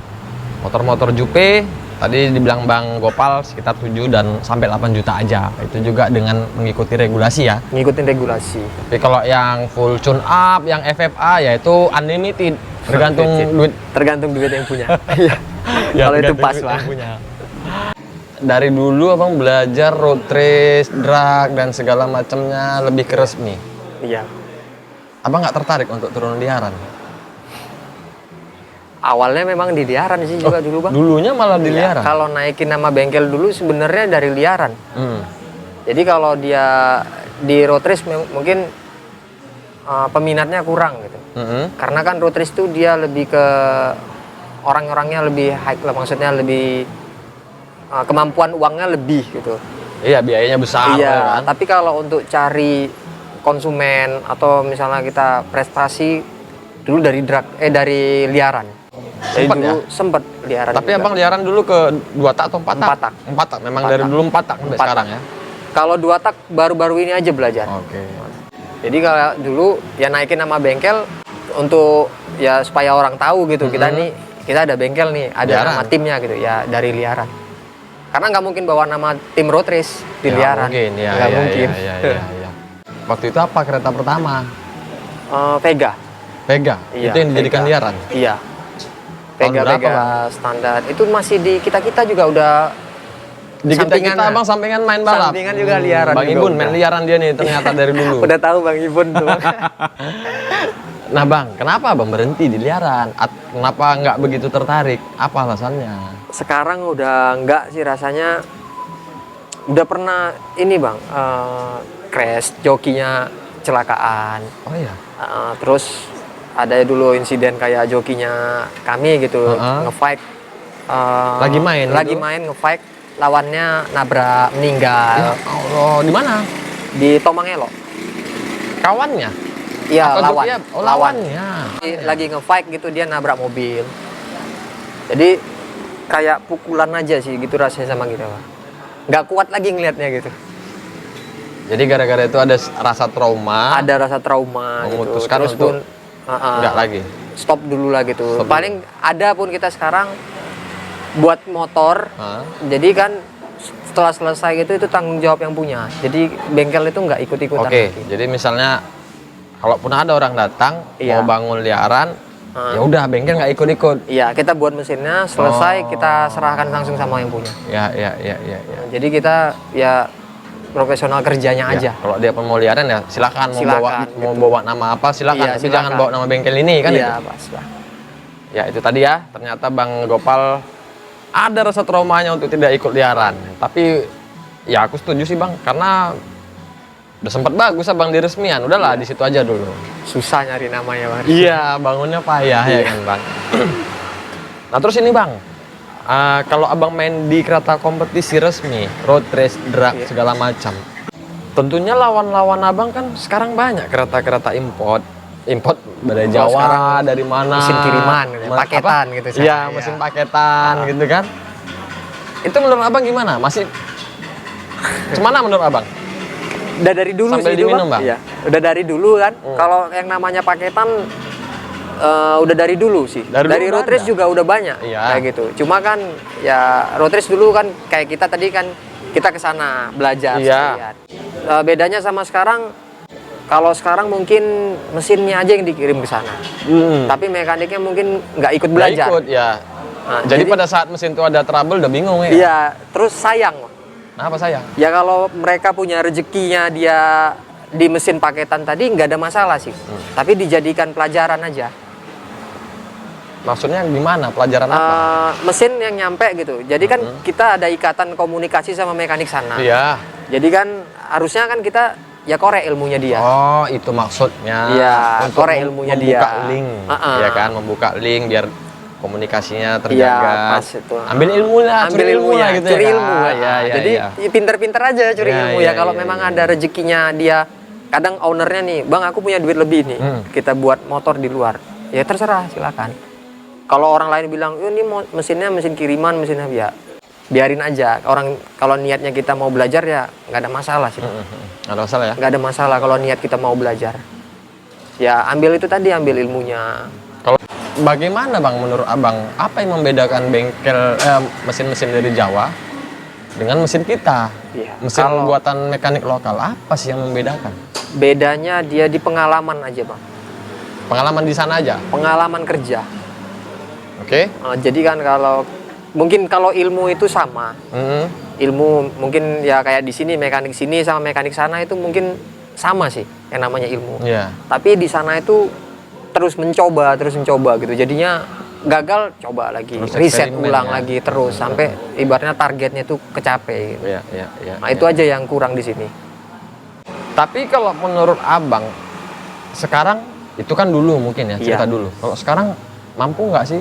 motor-motor Jupe, tadi dibilang Bang Gopal sekitar 7 dan sampai 8 juta aja. Itu juga dengan mengikuti regulasi ya. Ngikutin regulasi. Tapi kalau yang full tune up, yang FFA yaitu unlimited, tergantung duit. Tergantung duit yang punya. Iya. Ya, Kalau itu tergantung pas duit Bang. yang punya. Dari dulu abang belajar road race, drag dan segala macamnya lebih ke resmi. Iya. Abang nggak tertarik untuk turun liaran? Awalnya memang di liaran sih juga dulu Bang. Dulunya malah di Iya, liaran. kalau naikin nama bengkel dulu sebenarnya dari liaran. Hmm. Jadi kalau dia di road race mungkin peminatnya kurang gitu. Mm-mm. Karena kan road race itu dia lebih ke orang-orangnya lebih high lah, maksudnya lebih kemampuan uangnya lebih gitu. Iya, biayanya besar Iya, kan. tapi kalau untuk cari konsumen atau misalnya kita prestasi dulu dari liaran. Dari Sempet dulu sempet liaran. Tapi juga. abang liaran dulu ke 2 tak atau 4 tak? 4 tak. 4 tak. Memang 4 dari tak. dulu 4 tak sampai 4 tak. sekarang ya. Kalau 2 tak baru-baru ini aja belajar. Oke. Jadi kalau dulu ya naikin nama bengkel untuk ya supaya orang tahu gitu kita ada bengkel nih, ada Liaran. nama timnya gitu ya dari liaran. Karena nggak mungkin bawa nama tim road race di Ya, liaran. mungkin, ya, Nggak ya, mungkin. ya. Waktu itu apa kereta pertama? Vega. Vega. Iya, Itu yang dijadikan Vega. liaran. Iya. Tahun berapa, Vega standar. Itu masih di kita juga udah Di kita sampingan lah. abang sampingan main balap. Sampingan juga liaran Bang juga Ibun udah. main liaran dia nih ternyata dari dulu. Udah tahu Bang Ibun tuh. Nah bang, kenapa abang berhenti di liaran? Kenapa nggak begitu tertarik? Apa alasannya? Sekarang udah enggak sih rasanya. Udah pernah ini Bang, crash, jokinya kecelakaan. Oh iya. Terus ada dulu insiden kayak jokinya kami gitu, nge-fight. Lagi main Lagi gitu? main nge-fight, lawannya nabrak Ya meninggal Allah, di mana? di Tomangelo. Kawannya? Iya, Atau lawan. dia? Oh, lawannya. Lagi nge-fight gitu dia nabrak mobil. Jadi kayak pukulan aja sih gitu rasanya sama kita, Pak. Nggak kuat lagi ngelihatnya gitu. Jadi gara-gara itu ada rasa trauma. Ada rasa trauma gitu. Memutuskan Terus untuk pun nggak lagi. stop dulu lah gitu. Stop Paling ada pun kita sekarang buat motor. Jadi kan setelah selesai gitu itu tanggung jawab yang punya. Jadi bengkel itu nggak ikut-ikutan Oke, lagi. jadi misalnya kalaupun ada orang datang Iya. mau bangun liaran, ya udah bengkel nggak ikut-ikut. Iya, kita buat mesinnya, selesai kita serahkan langsung sama yang punya. Ya. Nah, jadi kita ya profesional kerjanya aja. Kalau dia pemeliharaan ya silakan mau bawa nama apa silakan, tapi jangan bawa nama bengkel ini kan. Iya, itu. pas lah. Ya itu tadi ya, ternyata Bang Gopal ada rasa traumanya untuk tidak ikut liaran. Tapi ya aku setuju sih Bang, karena udah sempat bagus Abang di resmian, udahlah di situ aja dulu. Susah nyari namanya Bang. Iya, bangunnya payah ya kan Bang. Nah terus ini Bang, kalau Abang main di kereta kompetisi resmi, road race, drag segala macam, tentunya lawan-lawan Abang kan sekarang banyak kereta-kereta import dari Jawa, dari mana, mesin kiriman, paketan gitu. Iya, mesin paketan gitu kan. Itu menurut Abang gimana? Masih Cemana menurut Abang? Udah dari dulu sambil sih itu diminum, Bang. Iya, udah dari dulu kan. Kalau yang namanya paketan udah dari dulu sih. Dari road race juga udah banyak kayak gitu. Cuma kan ya road race dulu kan kayak kita tadi kan kita ke sana belajar sekalian. Bedanya sama sekarang, kalau sekarang mungkin mesinnya aja yang dikirim ke sana. Tapi mekaniknya mungkin nggak ikut belajar. Nggak ikut ya. Nah, jadi pada saat mesin itu ada trouble udah bingung ya. Iya, terus sayang. Nah, apa sayang? Ya kalau mereka punya rezekinya dia di mesin paketan tadi nggak ada masalah sih. Tapi dijadikan pelajaran aja. Maksudnya gimana? Pelajaran apa? Mesin yang nyampe gitu. Jadi kan kita ada ikatan komunikasi sama mekanik sana. Iya. Jadi kan harusnya kan kita ya korek ilmunya dia. Oh, itu maksudnya. Iya, untuk korek ilmunya dia. Membuka link. Ya kan, membuka link biar komunikasinya terjaga. Iya, pas itu. Ambil ilmunya, ambil ilmunya gitu curi ya. ilmu. Ya, Jadi pinter-pinter aja curi ilmu ya. Kalau memang ada rezekinya dia, kadang ownernya nih, Bang aku punya duit lebih nih, kita buat motor di luar. Ya terserah, silakan. Kalau orang lain bilang, ini mesinnya mesin kiriman, mesinnya ya biarin aja. Orang kalau niatnya kita mau belajar ya nggak ada masalah sih. Nggak ada masalah ya? Nggak ada masalah kalau niat kita mau belajar. Ya ambil itu tadi, ambil ilmunya. Kalau bagaimana Bang menurut Abang, apa yang membedakan bengkel mesin-mesin dari Jawa dengan mesin kita? Ya, mesin buatan mekanik lokal, apa sih yang membedakan? Bedanya dia di pengalaman aja Bang. Pengalaman di sana aja? Pengalaman kerja. Oke. Jadi kan mungkin kalau ilmu itu sama. Ilmu mungkin ya kayak di sini mekanik sini sama mekanik sana itu mungkin sama sih yang namanya ilmu. Tapi di sana itu terus mencoba gitu. Jadinya gagal coba lagi, riset ulang lagi terus sampai ibaratnya targetnya itu kecapai gitu. Nah, itu aja yang kurang di sini. Tapi kalau menurut Abang sekarang itu kan dulu mungkin ya cerita dulu. Kalau sekarang mampu nggak sih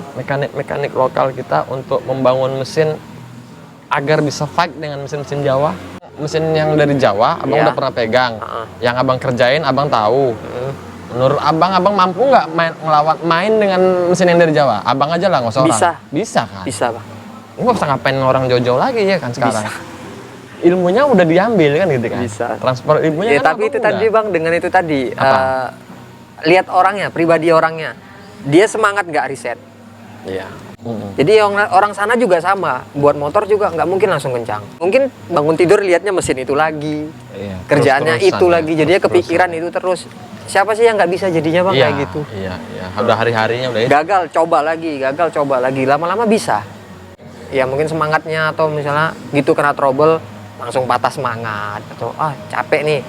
mekanik lokal kita untuk membangun mesin agar bisa fight dengan mesin-mesin Jawa? Mesin yang dari Jawa, Abang udah pernah pegang. Yang Abang kerjain, Abang tahu. Menurut Abang mampu nggak main dengan mesin yang dari Jawa? Abang aja lah, nggak usah orang. Bisa kan? Bisa Bang. Nggak usah ngapain orang jauh-jauh lagi ya kan sekarang. Bisa. Ilmunya udah diambil kan gitu kan? Bisa. Transfer ilmunya kan tapi itu tadi Bang, dengan itu tadi. Lihat orangnya, pribadi orangnya. Dia semangat nggak riset. Iya. Jadi orang sana juga sama, buat motor juga nggak mungkin langsung kencang. Mungkin bangun tidur lihatnya mesin itu lagi, kerjaannya itu lagi, jadinya kepikiran itu terus. Siapa sih yang nggak bisa jadinya Bang kayak gitu? Iya. Udah hari-harinya udah ya. Gagal coba lagi, lama-lama bisa. Ya mungkin semangatnya atau misalnya gitu kena trouble langsung patah semangat atau capek nih,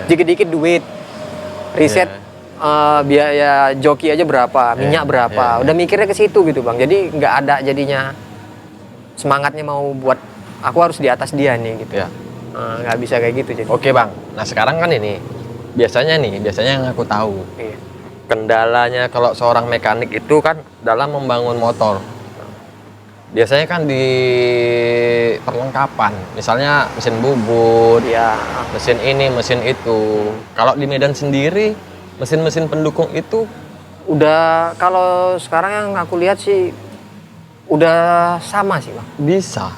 dikit-dikit duit, riset. Biaya joki aja berapa, minyak berapa, udah mikirnya ke situ gitu Bang. Jadi nggak ada jadinya semangatnya mau buat aku harus di atas dia nih gitu. Nggak bisa kayak gitu jadi. Oke Bang, nah sekarang kan ini biasanya yang aku tahu kendalanya kalau seorang mekanik itu kan dalam membangun motor. Biasanya kan di perlengkapan, misalnya mesin bubut, mesin ini, mesin itu. Kalau di Medan sendiri mesin-mesin pendukung itu udah, kalau sekarang yang aku lihat sih udah sama sih Bang. Bisa.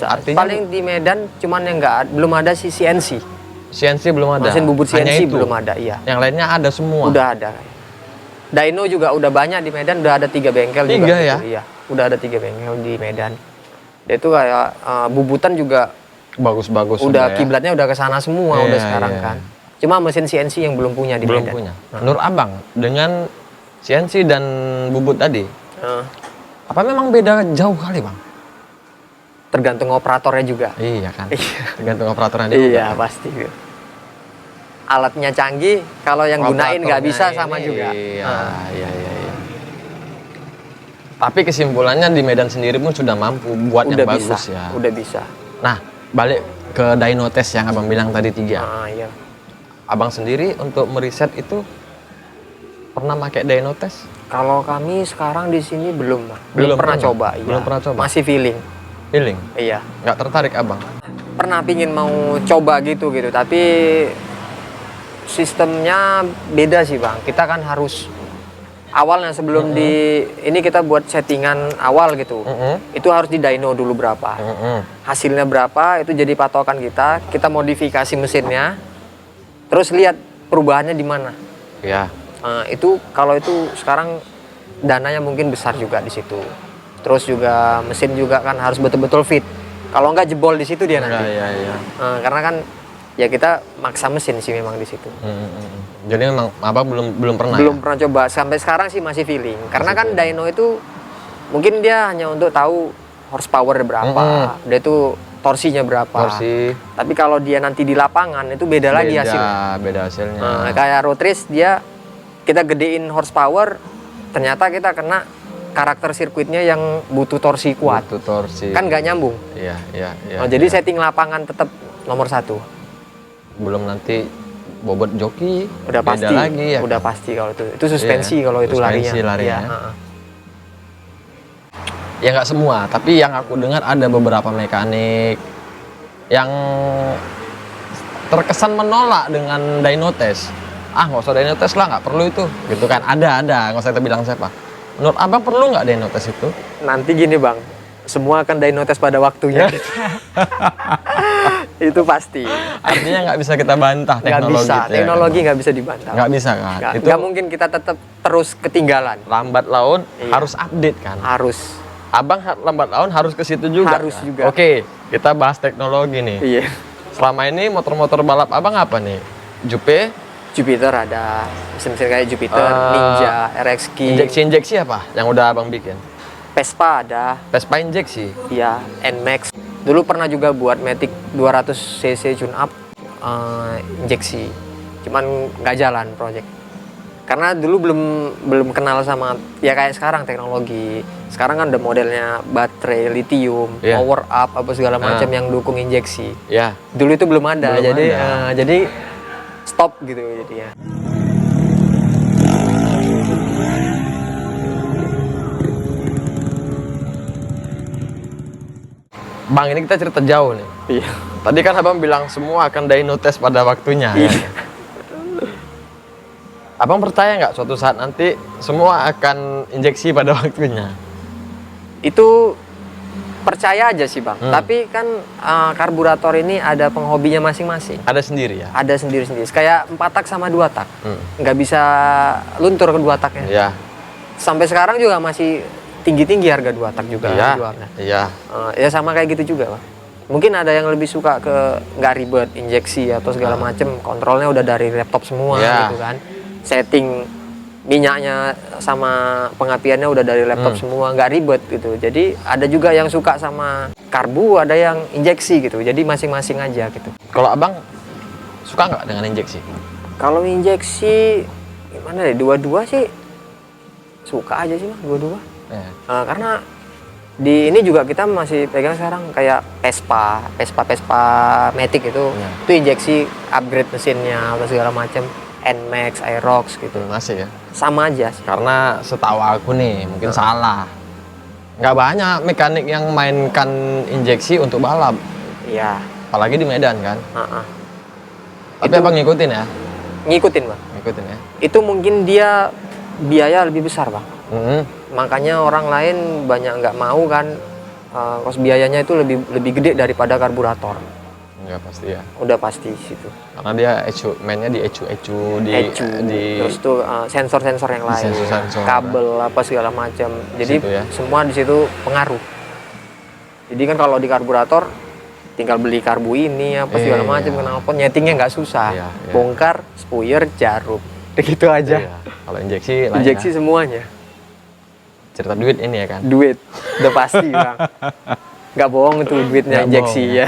Artinya paling di Medan cuman yang belum ada si CNC belum ada. Mesin bubut CNC belum ada, iya. Yang lainnya ada semua. Udah ada. Dyno juga udah banyak di Medan, udah ada 3 bengkel juga. 3 ya? Iya, udah ada 3 bengkel di Medan. Itu kayak bubutan juga bagus-bagus. Udah kiblatnya udah ke sana semua udah sekarang kan. Cuma mesin CNC yang belum punya di Medan. Menurut Abang, dengan CNC dan bubut tadi. Apa memang beda jauh kali, Bang? Tergantung operatornya juga. Iya kan. Iya. Tergantung operatornya juga. Iya, pasti. Alatnya canggih, kalau yang gunain nggak bisa sama juga. Iya, iya. Tapi kesimpulannya di Medan sendiri pun sudah mampu buat Udah yang bisa, bagus ya. udah bisa. Nah, balik ke Dynotest yang Abang bilang tadi 3. Iya. Abang sendiri untuk meriset itu pernah pakai Dynotest? Kalau kami sekarang di sini belum, Bang. Belum pernah coba. Iya. Belum pernah coba. Masih feeling. Feeling? Iya. Nggak tertarik Abang? Pernah pingin mau coba gitu, tapi sistemnya beda sih, Bang. Kita kan harus awalnya sebelum ini kita buat settingan awal gitu. Itu harus di dyno dulu berapa. Hasilnya berapa itu jadi patokan kita modifikasi mesinnya. Terus lihat perubahannya di mana. Iya. Itu kalau itu sekarang dananya mungkin besar juga di situ. Terus juga mesin juga kan harus betul-betul fit. Kalau nggak jebol di situ dia nanti. Iya. Karena kan ya kita maksa mesin sih memang di situ. Jadi memang Abang belum pernah. Belum pernah coba. Sampai sekarang sih masih feeling. Karena kan dyno itu mungkin dia hanya untuk tahu horsepower berapa. Dia itu torsinya berapa. Torsi. Tapi kalau dia nanti di lapangan itu beda lagi hasilnya. Beda hasilnya. Kayak road race dia kita gedein horsepower, ternyata kita kena karakter sirkuitnya yang butuh torsi kuat. Butuh torsi. Kan nggak nyambung. Iya. Jadi setting lapangan tetap nomor 1. Belum nanti bobot joki. Udah beda pasti. lagi ya. Udah pasti kalau itu. Itu suspensi kalau itu suspensi larinya. Ya. Ya nggak semua, tapi yang aku dengar ada beberapa mekanik yang terkesan menolak dengan Dynotest. Nggak usah Dynotest lah, nggak perlu itu, gitu kan? Ada, nggak usah kita bilang siapa. Menurut Abang perlu nggak Dynotest itu? Nanti gini Bang, semua akan Dynotest pada waktunya. Itu pasti. Artinya nggak bisa kita bantah teknologi. Nggak bisa, teknologi nggak bisa dibantah. Nggak bisa kan? Nggak mungkin kita tetap terus ketinggalan. Lambat laun harus update kan? Harus. Abang lambat laun harus ke situ juga. Harus kan? juga. Oke, kita bahas teknologi nih. Iya. Selama ini motor-motor balap Abang apa nih? Jupe? Jupiter ada, mesin-mesin kayak Jupiter, Ninja, RX-Ki. Injeksi apa yang udah Abang bikin? Vespa ada. Vespa injeksi? Iya, NMAX. Dulu pernah juga buat Matic 200 cc tune up injeksi. Cuman nggak jalan project. Karena dulu belum kenal sama ya kayak sekarang teknologi. Sekarang kan ada modelnya baterai lithium, power up apa segala macam yang dukung injeksi. Iya. Dulu itu belum ada. Jadi stop gitu jadinya. Bang, ini kita cerita jauh nih. Iya. Tadi kan Abang bilang semua akan Dynotest pada waktunya. Iya. Ya? Abang percaya nggak suatu saat nanti semua akan injeksi pada waktunya? Itu percaya aja sih Bang. Tapi kan karburator ini ada penghobinya masing-masing. Ada sendiri ya? Ada sendiri-sendiri. Kayak 4 tak sama 2 tak. Nggak bisa luntur ke 2 taknya. Iya. Sampai sekarang juga masih tinggi-tinggi harga 2 tak juga jualnya. Iya. Ya sama kayak gitu juga Bang. Mungkin ada yang lebih suka ke nggak ribet injeksi atau segala macem. Kontrolnya udah dari laptop semua gitu kan. Setting minyaknya sama pengapiannya udah dari laptop semua, nggak ribet gitu. Jadi ada juga yang suka sama karbu, ada yang injeksi gitu. Jadi masing-masing aja gitu. Kalau Abang suka nggak dengan injeksi? Kalau injeksi gimana deh? Dua-dua sih suka aja sih Bang, dua-dua. Karena di ini juga kita masih pegang sekarang kayak Vespa Matic itu injeksi upgrade mesinnya atau segala macam. NMAX, Aerox gitu. Masih ya? Sama aja sih. Karena setahu aku nih, mungkin salah. Nggak banyak mekanik yang mainkan injeksi untuk balap. Iya. Apalagi di Medan kan? Tapi Itu, Abang ngikutin ya? Ngikutin Bang. Ngikutin ya? Itu mungkin dia biaya lebih besar Bang. Makanya orang lain banyak nggak mau kan. Kos biayanya itu lebih gede daripada karburator. Enggak pasti ya. Udah pasti situ. Karena dia mainnya di ecu terus tuh sensor-sensor yang lain, sensor kabel apa segala macam. Jadi ya? semua di situ pengaruh. Jadi kan kalau di karburator tinggal beli karbu ini apa segala macam, knalpot nyetingnya nggak susah. Bongkar, spuyer, jarum. gitu aja. Iya. Kalau injeksi lain Injeksi ya. semuanya. Cerita duit ini ya kan. Duit, udah pasti bang. Nggak bohong itu duitnya Nggak injeksi bohong, ya.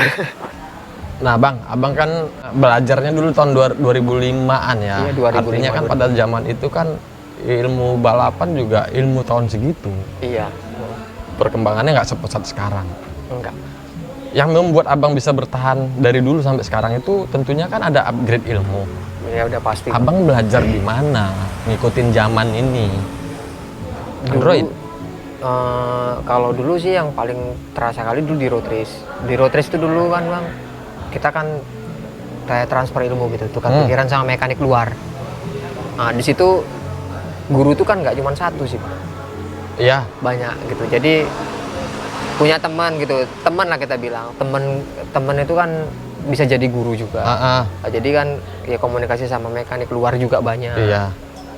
Nah bang, abang kan belajarnya dulu tahun 2005-an ya. Iya, 2005, Artinya kan pada zaman itu kan ilmu balapan juga ilmu tahun segitu. Iya. Perkembangannya nggak sepesat sekarang. Enggak. Yang membuat abang bisa bertahan dari dulu sampai sekarang itu tentunya kan ada upgrade ilmu. Ya udah pasti. Abang belajar di mana ngikutin zaman ini? Android? Kalau dulu sih yang paling terasa kali dulu di road race. Di road race itu dulu kan bang, kita kan kayak transfer ilmu gitu, tukar pikiran sama mekanik luar. Nah di situ guru tuh kan nggak cuma satu sih bang. Iya. Banyak gitu. Jadi punya teman gitu, teman lah kita bilang. Teman itu kan bisa jadi guru juga. Nah, jadi kan ya komunikasi sama mekanik luar juga banyak. Iya.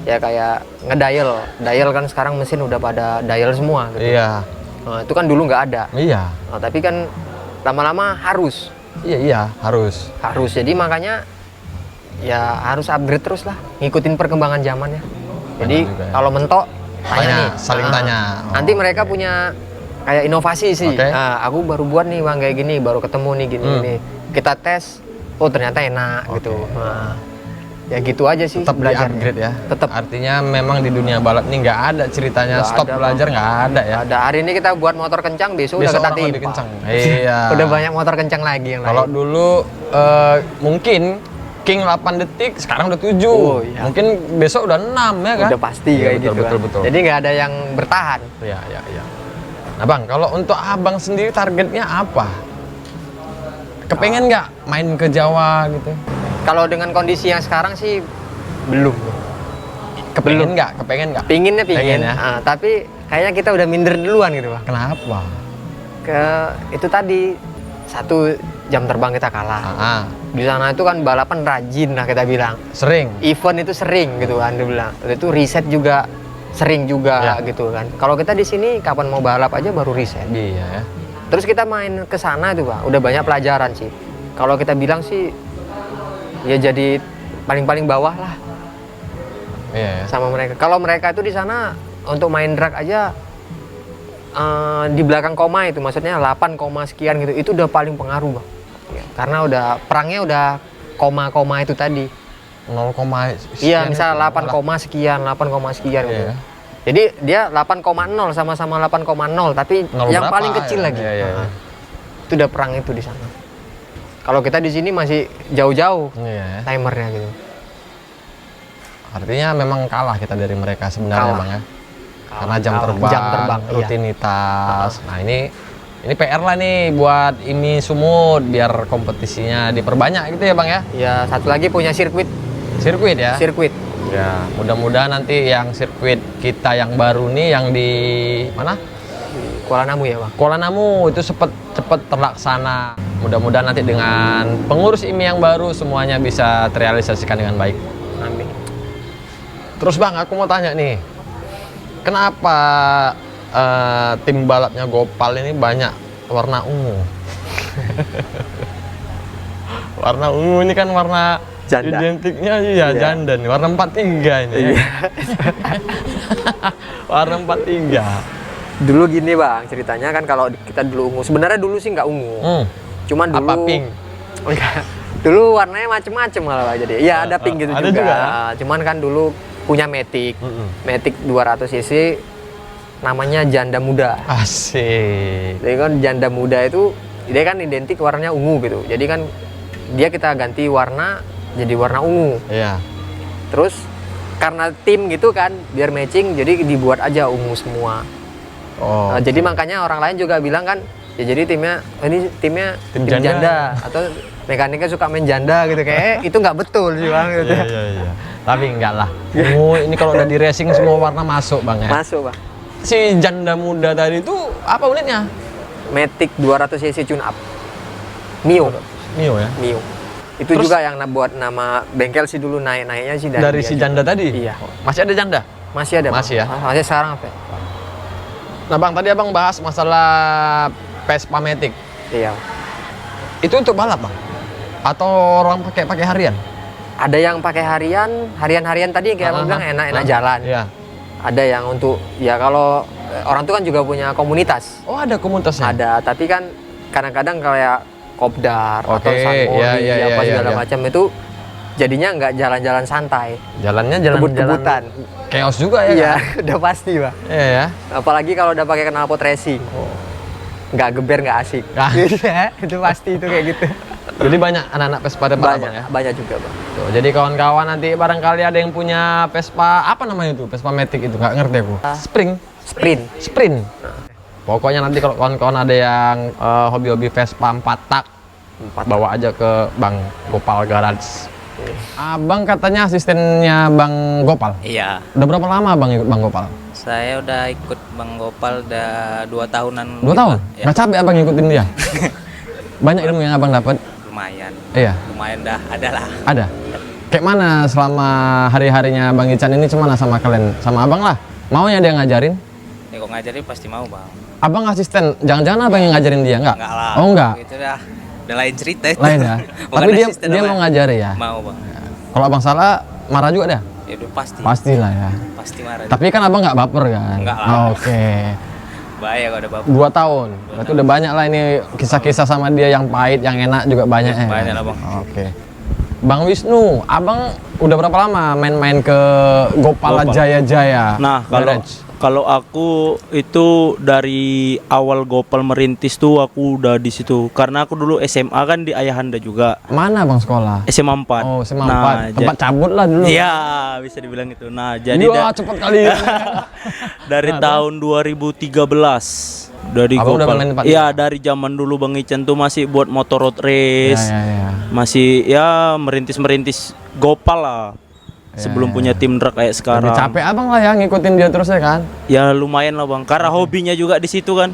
Ya kayak dial kan sekarang mesin udah pada dial semua gitu. Iya. Nah, itu kan dulu nggak ada. Iya. Nah, tapi kan lama-lama harus. Iya, harus. Jadi makanya ya harus upgrade terus lah, ngikutin perkembangan zamannya. Jadi ya. kalau mentok tanya nih, saling tanya. Nanti mereka punya kayak inovasi sih. Oke. Nah, aku baru buat nih bang kayak gini, baru ketemu nih gini nih. Kita tes, oh ternyata enak gitu. Nah, ya gitu aja sih. Tetap belajar upgrade ya. Tetap. Artinya memang di dunia balap ini nggak ada ceritanya Nggak stop ada, belajar, nggak ada ya. Ada hari ini kita buat motor kencang, besok udah Besok ketat orang lebih timpa. kencang. Iya. Udah banyak motor kencang lagi yang Kalau lain. dulu mungkin King 8 detik, sekarang udah 7. Oh, iya. Mungkin besok udah 6 ya kan? Udah pasti Iya, kayak gitu kan. betul. Jadi nggak ada yang bertahan. Iya. Nah bang, kalau untuk abang sendiri targetnya apa? Kepengen nggak main ke Jawa gitu? Kalau dengan kondisi yang sekarang sih belum. Kepengen nggak? Pinginnya pingin. Pengen ya? Tapi kayaknya kita udah minder duluan gitu bang. Kenapa? Itu tadi 1 jam terbang kita kalah. Di sana itu kan balapan rajin lah kita bilang. Sering. Event itu sering gitu kan dia bilang. Itu riset juga sering juga Ya. gitu kan. Kalau kita di sini kapan mau balap aja baru riset. Iya ya. Terus kita main ke sana itu bang, udah banyak pelajaran sih. Kalau kita bilang sih ya jadi paling bawah lah Iya ya. sama mereka. Kalau mereka itu di sana untuk main drag aja di belakang koma itu, maksudnya 8, sekian gitu, itu udah paling pengaruh bang. Ya, karena udah perangnya udah koma itu tadi. 0, Iya, misal 8, sekian, 8, sekian gitu. Iya. Jadi dia 8,0 sama-sama 8,0 tapi Nol yang berapa, paling kecil ya? lagi. Iya. Itu udah perang itu di sana. Kalau kita di sini masih jauh-jauh Iya ya. timernya gitu. Artinya memang kalah kita dari mereka sebenarnya Kalah. bang ya. Karena jam Kalah. terbang, Jam terbang, iya. rutinitas. Nah ini PR lah nih buat IMI Sumut biar kompetisinya diperbanyak gitu ya bang ya. Ya satu lagi punya sirkuit. Sirkuit. Ya, mudah-mudahan nanti yang sirkuit kita yang baru nih yang di mana? Kuala Namu ya bang. Kuala Namu itu cepet terlaksana. Mudah-mudahan nanti dengan pengurus IMI yang baru semuanya bisa terrealisasikan dengan baik. Amin. Terus bang, aku mau tanya nih, kenapa tim balapnya Gopal ini banyak warna ungu? Warna ungu ini kan warna Janda. identiknya iya. Janda nih, warna 43 ini. Iya. Warna 43. Dulu gini bang, ceritanya kan kalau kita dulu ungu, sebenarnya dulu sih nggak ungu. Cuman dulu Apa pink? Enggak. Dulu warnanya macem-macem malah Pak, jadi. Iya ada pink gitu ada juga. juga? Cuman kan dulu punya Matic. Matic 200 cc namanya Janda Muda. Asik. Jadi kan Janda Muda itu dia kan identik warnanya ungu gitu. Jadi kan dia kita ganti warna jadi warna ungu. Iya. Terus karena tim gitu kan biar matching jadi dibuat aja ungu semua. Oh. Jadi makanya orang lain juga bilang kan ya jadi timnya ini timnya Tim tim janda. janda atau mekaniknya suka main janda gitu kayak itu nggak betul sih bang gitu. Iya. Tapi enggak lah. Ungu ini kalau udah di racing semua warna masuk bang ya. Masuk bang. Si Janda Muda tadi itu apa unitnya? Matic 200 cc tune up. Mio. Mio ya. Mio. Itu Terus- juga yang buat nama bengkel sih dulu naiknya sih Dari dia si juga. Janda tadi? Iya. Masih ada Janda? Masih ada. Bang. Masih ya? Masih sekarang apa? Nah bang, tadi abang bahas masalah Vespa Matic. Iya. Itu untuk balap bang? Atau orang pakai harian? Ada yang pakai harian tadi yang kayak abang bilang enak-enak jalan. Iya. Ada yang untuk ya kalau orang tuh kan juga punya komunitas. Oh, ada komunitasnya? Ada, tapi kan kadang-kadang kayak kopdar atau sanmori apa segala macam itu jadinya nggak jalan-jalan santai. Jalannya jalan-jalan chaos juga ya? Iya, kan? udah pasti, Pak. Iya ya. Apalagi kalau udah pakai knalpot racing. Nggak geber, nggak asik. Iya, itu pasti itu kayak gitu. Jadi banyak anak-anak Vespa depan abang ya? Banyak juga, Bang. Tuh, jadi kawan-kawan nanti barangkali ada yang punya Vespa, apa namanya itu? Vespa Matic itu, nggak ngerti aku. Sprint. Pokoknya nanti kalau kawan-kawan ada yang hobi-hobi Vespa 4 tak, bawa aja ke Bang Gopal Garage. Abang katanya asistennya Bang Gopal? Iya. Udah berapa lama Abang ikut Bang Gopal? Saya udah ikut Bang Gopal udah 2 tahunan. 2 tahun? Ya. Nggak capek Abang ngikutin dia? Banyak ilmu yang Abang dapat? Lumayan. Iya. Lumayan dah, ada lah. Ada? Kayak mana selama hari-harinya Bang Ican ini cemana sama kalian? Sama Abang lah? Mau ya dia ngajarin? Ya kok ngajarin pasti mau, Bang. Abang asisten? Jangan-jangan Abang yang ngajarin dia? Enggak? Enggak lah. Oh enggak? Itu dah. Udah lain cerita itu. Lain ya? Tapi dia mau ngajari ya? Mau, Bang. Kalau Abang salah, marah juga dah? Ya udah pasti. Pastilah ya. Pasti marah. Tapi kan Abang nggak baper kan? Enggak lah. Oke. Bahaya kalau ada bapak. 2 tahun. Berarti udah banyak lah ini kisah-kisah sama dia yang pahit, yang enak juga banyak ya. Banyak lah, Bang. Oke. Bang Wisnu, Abang udah berapa lama main-main ke Gopala Jaya? Nah, Garage? kalau aku itu dari awal Gopal merintis tuh aku udah di situ. Karena aku dulu SMA kan di Ayahanda juga. Mana Bang sekolah? SMA 4. Oh, SMA 4. Nah, Tempat cabut lah dulu. Iya, bisa dibilang itu. Nah, jadi cepet kali. dari tahun 2013 dari Abang udah Gopal. main tempat Iya, dari zaman dulu Bang Ican tuh masih buat motor road race. Ya. Masih ya merintis Gopal lah. Sebelum punya tim drag kayak sekarang. Jadi capek Abang lah ya ngikutin dia terus ya kan? Ya lumayan lah Bang, karena hobinya juga di situ kan.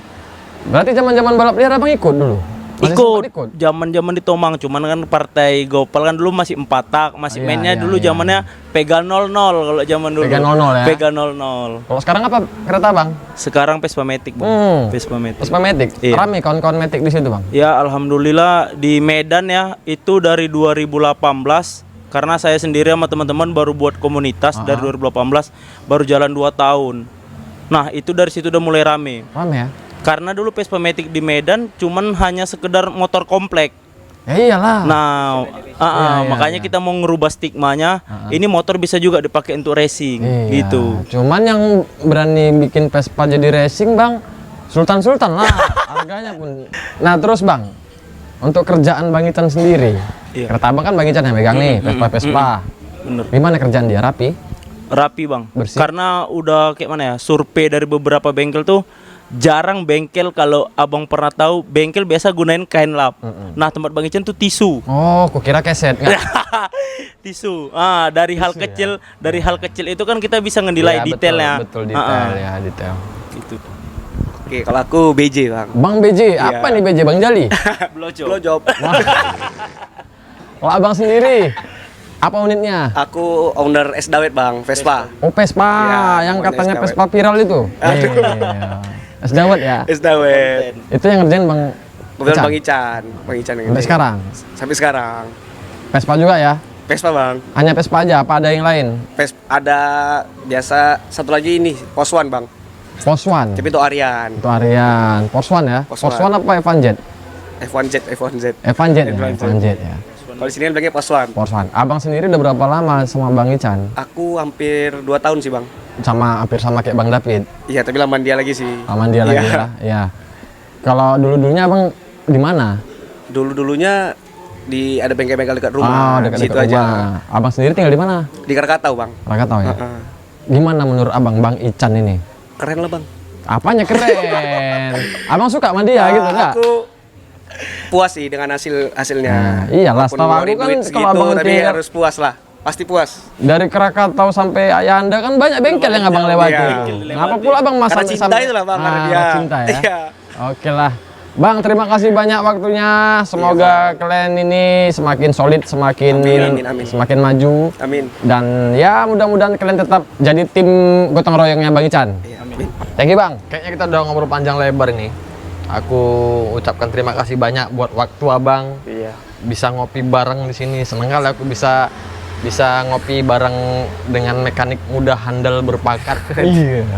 Berarti zaman-zaman balap liar Abang ikut dulu? Masih sempat Ikut. Zaman-zaman di Tomang, cuman kan partai Gopal kan dulu masih 4 tak, masih mainnya dulu zamannya Pega 00 kalau zaman dulu. Pega 00 ya. Pega 00. Kalau sekarang apa kereta Bang? Sekarang Vespa Matic, Bang. Vespa Matic. Vespa Matic. Iya. Rame kawan-kawan Matic di situ Bang? Ya alhamdulillah di Medan ya, itu dari 2018 karena saya sendiri sama teman-teman baru buat komunitas dari 2018, baru jalan 2 tahun. Nah, itu dari situ udah mulai rame. Rame ya? Karena dulu Vespa Matic di Medan cuman hanya sekedar motor komplek. Ya iyalah. Nah, makanya kita mau ngerubah stigmanya. Ini motor bisa juga dipakai untuk racing, gitu. Cuman yang berani bikin Vespa jadi racing Bang, Sultan lah harganya pun. Nah terus Bang, untuk kerjaan Bang Ican sendiri, kereta Abang kan Bang Ican yang megang nih, Vespa. Bener. Gimana kerjaan dia? Rapi Bang. Bersih. Karena udah kayak mana ya, survei dari beberapa bengkel tuh jarang bengkel, kalau Abang pernah tahu bengkel biasa gunain kain lap. Nah, tempat Bang Ican tuh tisu. Oh, kukira keset. Tisu. Dari hal kecil, dari hal kecil itu kan kita bisa ngenilai detailnya. Betul detail ya, detail. Gitu. Oke, kalau aku BJ, Bang. Bang BJ, apa nih BJ Bang Jali? Blowjob. Kalau Abang sendiri, apa unitnya? Aku owner Es Dawet, Bang, Vespa. Oh, Vespa, Ya, yang owner katanya Es Dawet. Vespa viral itu. Es Dawet ya? Es Dawet. Itu yang ngerjain Bang Kebetulan Ican? Bang Ican yang Sampai ini. sekarang? Sampai sekarang. Vespa juga ya? Vespa, Bang. Hanya Vespa aja, apa ada yang lain? Ada biasa satu lagi ini, Poswan, Bang. Poswan? Tapi itu Aryan. Itu Aryan. Poswan ya? Poswan. Poswan apa Evanjet? F1Z. Evanjet ya? Evanjet. Evanjet ya? Kalau di sini kan bilangnya Poswan. Poswan. Abang sendiri udah berapa lama sama Bang Ican? Aku hampir 2 tahun sih, Bang. Hampir sama kayak Bang David? Iya, tapi laman dia lagi sih. Laman dia lagi ya? Iya. Kalau dulu-dulunya Abang di mana? Dulu-dulunya ada bengkel-bengkel dekat rumah. Dekat-dekat situ aja. rumah. Abang sendiri tinggal di mana? Di Krakatau, Bang. Krakatau ya? Gimana menurut Abang, Bang Ican ini? Keren lah, Bang. Apanya keren? Abang suka sama dia gitu enggak? Aku puas sih dengan hasilnya. Nah, iyalah, Walaupun setahu aku ngeluarin kan duit kalau segitu, abang tapi tinggal- harus puas lah. Pasti puas. Dari Krakatau sampai Ayahanda kan banyak bengkel yang Abang lewati. Iya. Ngapa pula Abang masang Karena cinta itulah, Bang, karena dia. Cinta ya. Iya. Oke lah. Bang, terima kasih banyak waktunya. Semoga kalian ini semakin solid, semakin Amin. semakin maju. Amin. Dan ya mudah-mudahan kalian tetap jadi tim gotong royongnya Bang Ican. Iya, amin. Thank you Bang. Kayaknya kita udah ngobrol panjang lebar ini. Aku ucapkan terima kasih banyak buat waktu Abang. Iya. Bisa ngopi bareng di sini. Seneng kali aku bisa bisa ngopi bareng dengan mekanik muda handal berbakat. Iya.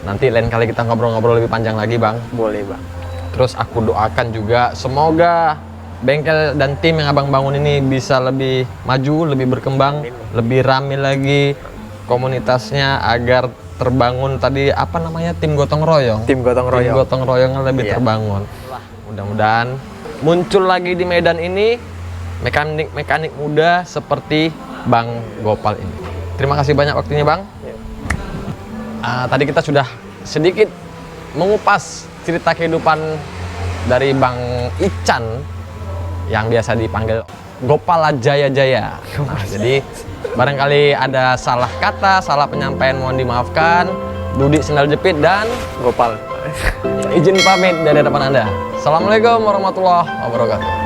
Nanti lain kali kita ngobrol-ngobrol lebih panjang lagi, Bang. Boleh, Bang. Terus aku doakan juga semoga bengkel dan tim yang Abang bangun ini bisa lebih maju, lebih berkembang, lebih rame lagi komunitasnya agar terbangun tadi apa namanya, tim gotong royong. Tim gotong royong. Tim gotong royongnya lebih terbangun. Mudah-mudahan muncul lagi di Medan ini mekanik muda seperti Bang Gopal ini. Terima kasih banyak waktunya, Bang. Tadi kita sudah sedikit mengupas cerita kehidupan dari Bang Ican yang biasa dipanggil Gopala Jaya Jaya. Nah, jadi barangkali ada salah kata, salah penyampaian mohon dimaafkan. Dudi Sendal Jepit dan Gopal. izin pamit dari depan Anda. Assalamualaikum warahmatullahi wabarakatuh.